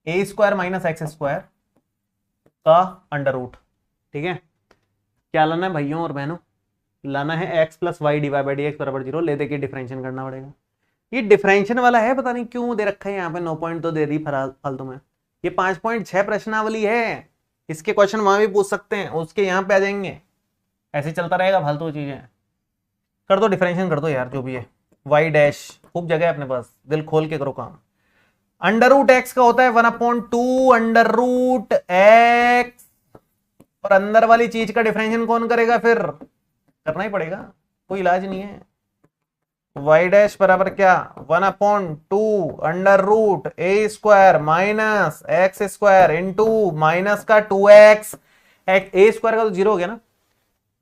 ए स्क्वायर माइनस एक्स स्क्वायर का अंडर रूट, ठीक है। क्या लाना है भाइयों और बहनों? लाना है x plus y divide by d x बराबर 0, ले दे के डिफरेंशियल करना पड़ेगा। ये डिफरेंशियल वाला है, पता नहीं क्यों दे रखा है यहाँ पे 9 पॉइंट तो दे दी फालतू में। ये 5.6 प्रश्नावली है, इसके क्वेश्चन वहां भी पूछ सकते हैं, उसके यहाँ पे आ जाएंगे, ऐसे चलता रहेगा फालतू चीजें। कर दो डिफरेंशियल कर दो यार, जो भी है। वाई डैश खूब जगह है अपने पास, दिल खोल के करो काम। अंडर रूट एक्स का होता है 1/2 अंडर रूट एक्स, और अंदर वाली चीज का डिफरेंशियल कौन करेगा? फिर करना ही पड़ेगा, कोई इलाज नहीं है, वाई डैश बराबर क्या 1/2 under root a square minus x square into minus का 2x। ए स्क्वायर का तो 0 हो गया ना,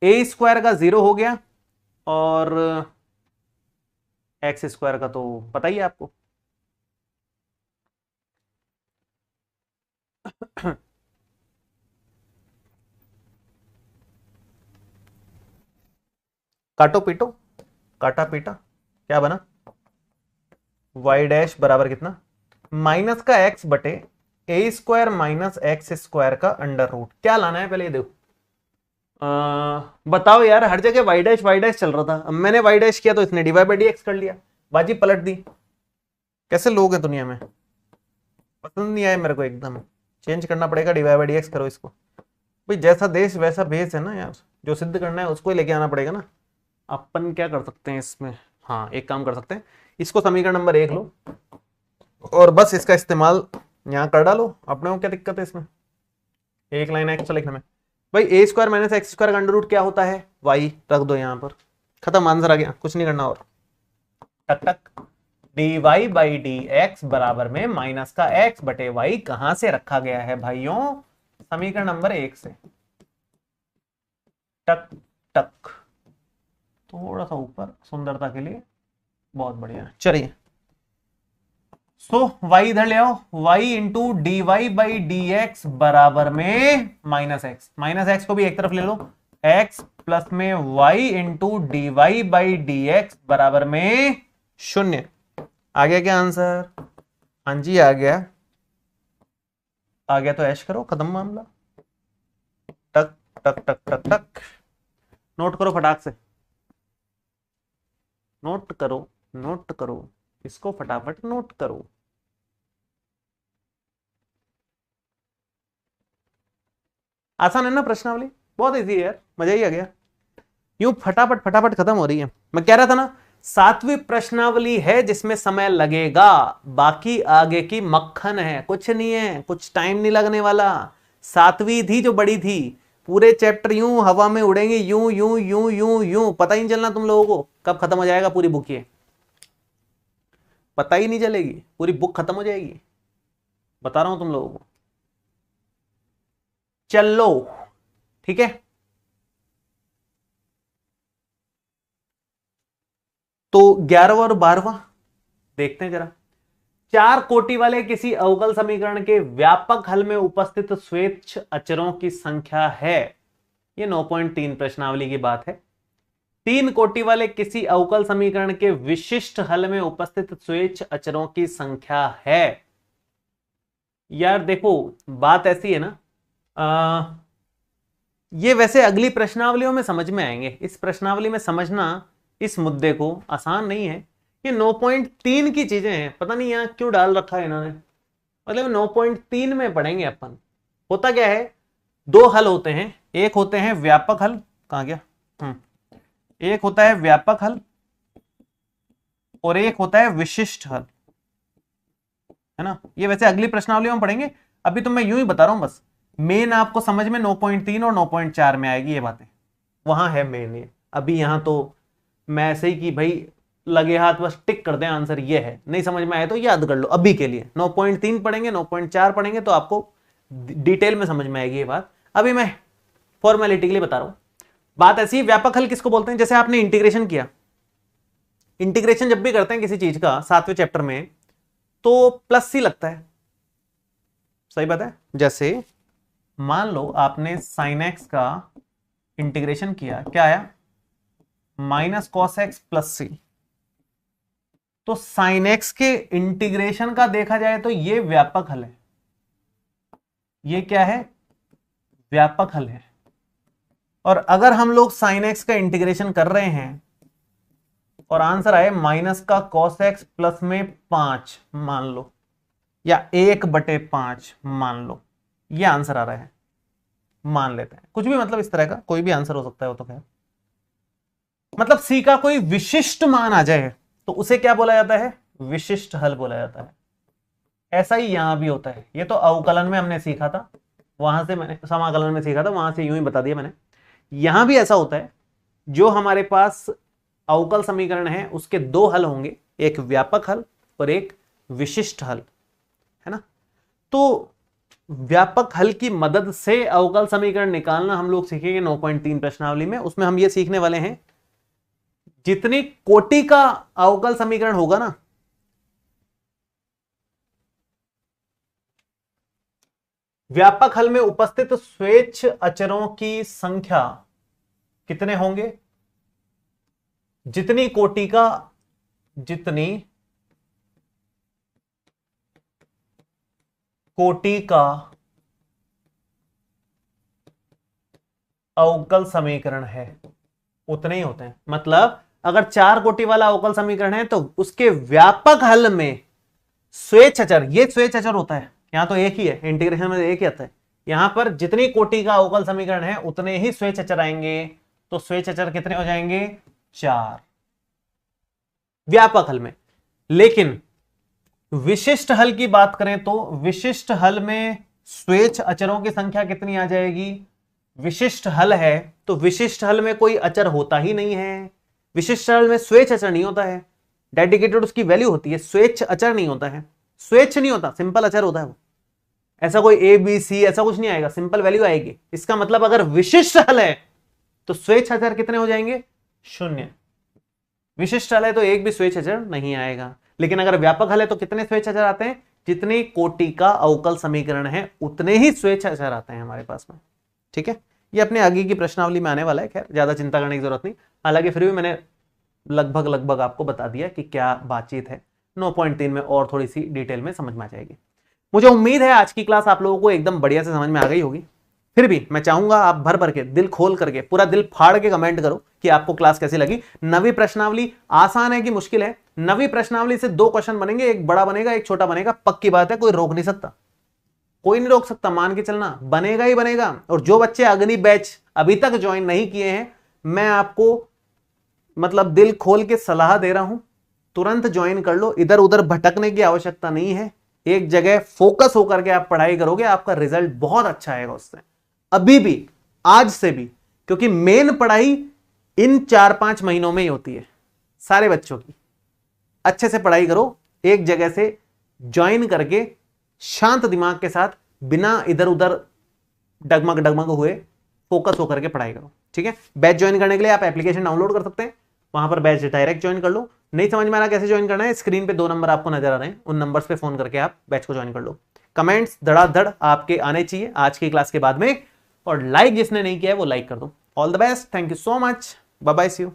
ए स्क्वायर का 0 हो गया और एक्स स्क्वायर का तो पता ही है आपको। काटो पीटो, काटा पीटा, क्या बना वाई डैश बराबर कितना माइनस का एक्स बटे ए स्क्वायर माइनस एक्स स्क्वायर का अंडर रूट। क्या लाना है पहले ये देखो। बताओ यार, हर जगह वाई डैश चल रहा था, अब मैंने वाई डैश किया तो इसने डिवाई बाई डी एक्स कर लिया, बाजी पलट दी। कैसे लोग हैं दुनिया में, पसंद नहीं आए मेरे को, एकदम चेंज करना पड़ेगा, डिवाई बाई डी एक्स करो इसको। भाई जैसा देश वैसा भेष है ना यार, जो सिद्ध करना है उसको ही लेके आना पड़ेगा ना। अपन क्या कर सकते हैं इसमें, हाँ एक काम कर सकते हैं, इसको समीकरण नंबर 1 लो और बस इसका इस्तेमाल यहां कर डालो, अपने को क्या दिक्कत है इसमें, एक लाइन एक्स्ट्रा लिखने में। भाई ए स्क्वायर माइनस एक्स स्क्वायर का अंडर रूट क्या होता है, वाई, रख दो यहां पर, खत्म, आंसर आ गया, कुछ नहीं करना और। टक टक, d y by d x बराबर में माइनस का एक्स बटे वाई कहां से रखा गया है भाइयों, समीकरण नंबर 1 से। टक टक, थोड़ा सा ऊपर सुंदरता के लिए, बहुत बढ़िया। चलिए सो y इधर ले आओ, y into d y by d x बराबर में माइनस एक्स को भी एक तरफ ले लो, x प्लस में y into d y by d x बराबर में 0। आ गया क्या आंसर, हाँ जी आ गया, आ गया तो ऐश करो, खत्म मामला। टक टक टक टक टक, नोट करो फटाक से, नोट करो, नोट करो इसको फटाफट नोट करो। आसान है ना प्रश्नावली, बहुत इजी है यार, मजा ही आ गया, यूं फटाफट फटाफट खत्म हो रही है। मैं कह रहा था ना 7वीं प्रश्नावली है जिसमें समय लगेगा, बाकी आगे की मक्खन है, कुछ नहीं है, कुछ टाइम नहीं लगने वाला। 7वीं थी जो बड़ी थी, पूरे चैप्टर यूं हवा में उड़ेंगे, यूं यूं यूं यूं यूं, पता ही नहीं चलना तुम लोगों को कब खत्म हो जाएगा पूरी बुक, ये पता ही नहीं चलेगी, पूरी बुक खत्म हो जाएगी, बता रहा हूं तुम लोगों को। चलो ठीक है, तो 11वां और 12वां देखते हैं जरा। 4 कोटि वाले किसी अवकल समीकरण के व्यापक हल में उपस्थित स्वेच्छ अचरों की संख्या है, ये 9.3 प्रश्नावली की बात है। 3 कोटि वाले किसी अवकल समीकरण के विशिष्ट हल में उपस्थित स्वेच्छ अचरों की संख्या है। यार देखो बात ऐसी है ना, ये वैसे अगली प्रश्नावलियों में समझ में आएंगे, इस प्रश्नावली में समझना इस मुद्दे को आसान नहीं है। ये 9.3 की चीजें हैं, पता नहीं यहां क्यों डाल रखा है इन्होंने, मतलब 9.3 में पढ़ेंगे अपन। होता क्या है, 2 हल होते हैं, एक होते हैं व्यापक हल, कहां गया, एक होता है व्यापक हल और एक होता है विशिष्ट हल, है ना। ये वैसे अगली प्रश्नावलियों में पढ़ेंगे, अभी तो मैं यूं ही बता रहा हूं बस, मेन आपको समझ में 9.3 और 9.4 में आएगी ये बातें, वहां है मेन ये। अभी यहां तो मैं ऐसे ही कि भाई लगे हाथ बस टिक कर दें आंसर ये है, नहीं समझ में आए तो याद कर लो। अभी के लिए 9.3 पढ़ेंगे, 9.4 पढ़ेंगे तो आपको डिटेल में समझ में आएगी ये बात। अभी मैं फॉर्मेलिटी के लिए बता रहा हूं। बात ऐसी, व्यापक हल किसको बोलते हैं, जैसे आपने इंटीग्रेशन किया, इंटीग्रेशन जब भी करते हैं किसी चीज का 7वें चैप्टर में तो प्लस सी लगता है, सही बात है। जैसे मान लो आपने साइन एक्स का इंटीग्रेशन किया, क्या आया माइनस कॉस एक्स प्लस सी, तो साइन एक्स के इंटीग्रेशन का देखा जाए तो ये व्यापक हल है, ये क्या है व्यापक हल है। और अगर हम लोग साइन एक्स का इंटीग्रेशन कर रहे हैं और आंसर आए माइनस का कॉस एक्स प्लस में 5 मान लो, या 1/5 मान लो, ये आंसर आ रहा है, मान लेते हैं कुछ भी, मतलब इस तरह का कोई भी आंसर हो सकता है वो तो खैर, मतलब सी का कोई विशिष्ट मान आ जाए तो उसे क्या बोला जाता है, विशिष्ट हल बोला जाता है। ऐसा ही यहां भी होता है, ये तो अवकलन में हमने सीखा था, वहां से मैंने समाकलन में सीखा था, वहां से यूं ही बता दिया मैंने। यहां भी ऐसा होता है, जो हमारे पास अवकल समीकरण है उसके दो हल होंगे, एक व्यापक हल और एक विशिष्ट हल, है ना। तो व्यापक हल की मदद से अवकल समीकरण निकालना हम लोग सीखेंगे 9.3 प्रश्नावली में। उसमें हम ये सीखने वाले हैं जितनी कोटि का अवकल समीकरण होगा ना, व्यापक हल में उपस्थित स्वेच्छ अचरों की संख्या कितने होंगे, जितनी कोटि का अवकल समीकरण है उतने ही होते हैं। मतलब अगर 4 कोटि वाला अवकल समीकरण है तो उसके व्यापक हल में स्वेच्छ अचर, ये स्वेच्छ अचर होता है, यहां तो एक ही है, इंटीग्रेशन में एक ही आता है। यहां पर जितनी कोटि का अवकल समीकरण है उतने ही स्वेच्छ अचर आएंगे। तो स्वेच्छ अचर कितने हो जाएंगे, 4 व्यापक हल में। लेकिन विशिष्ट हल की बात करें तो विशिष्ट हल में स्वेच्छ अचरों की संख्या कितनी आ जाएगी, विशिष्ट हल है तो विशिष्ट हल में कोई अचर होता ही नहीं है। विशिष्ट हल में स्वेच्छ अचर नहीं होता है, डेडिकेटेड उसकी वैल्यू होती है, स्वेच्छ अचर नहीं होता है, स्वेच्छ नहीं होता, सिंपल अचर होता है वो। ऐसा कोई ए बी सी ऐसा कुछ नहीं आएगा, सिंपल वैल्यू आएगी। इसका मतलब अगर विशिष्ट हल है तो स्वेच्छ अचर कितने हो जाएंगे, 0। विशिष्ट हल है तो एक भी स्वेच्छ अचर नहीं आएगा। लेकिन अगर व्यापक हल है तो कितने स्वेच्छ अचर आते हैं, जितनी कोटि का अवकल समीकरण है उतने ही स्वेच्छ अचर आते हैं हमारे पास में। ठीक है, ये अपने आगे की प्रश्नावली में आने वाला है, खैर ज्यादा चिंता करने की जरूरत नहीं। हालांकि फिर भी मैंने लगभग आपको बता दिया कि क्या बातचीत है। 9.3 में और थोड़ी सी डिटेल में समझ में आ जाएगी। मुझे उम्मीद है आज की क्लास आप लोगों को एकदम बढ़िया से समझ में आ गई होगी। फिर भी मैं चाहूंगा आप भर भर के, दिल खोल करके, पूरा दिल फाड़ के कमेंट करो कि आपको क्लास कैसी लगी। नवी प्रश्नावली आसान है कि मुश्किल है? नवी प्रश्नावली से 2 क्वेश्चन बनेंगे, एक बड़ा बनेगा एक छोटा बनेगा, पक्की बात है, कोई रोक नहीं सकता, कोई नहीं रोक सकता, मान के चलना, बनेगा ही बनेगा। और जो बच्चे अग्नि बैच अभी तक ज्वाइन नहीं किए हैं, मैं आपको मतलब दिल खोल के सलाह दे रहा हूं, तुरंत ज्वाइन कर लो। इधर उधर भटकने की आवश्यकता नहीं है, एक जगह फोकस होकर के आप पढ़ाई करोगे, आपका रिजल्ट बहुत अच्छा आएगा उससे, अभी भी, आज से भी। क्योंकि मेन पढ़ाई इन 4-5 महीनों में ही होती है सारे बच्चों की। अच्छे से पढ़ाई करो, एक जगह से ज्वाइन करके शांत दिमाग के साथ, बिना इधर उधर डगमग हुए, फोकस होकर के पढ़ाई करो। ठीक है, बैच ज्वाइन करने के लिए आप एप्लीकेशन डाउनलोड कर सकते हैं, वहां पर बैच डायरेक्ट ज्वाइन कर लो। नहीं समझ में आ रहा कैसे ज्वाइन करना है, स्क्रीन पे 2 नंबर आपको नजर आ रहे हैं, उन नंबर्स पे फोन करके आप बैच को ज्वाइन कर लो। कमेंट्स धड़ाधड़ आपके आने चाहिए आज की क्लास के बाद में, और लाइक जिसने नहीं किया है वो लाइक कर दो। All the best, thank you so much, bye bye, see you.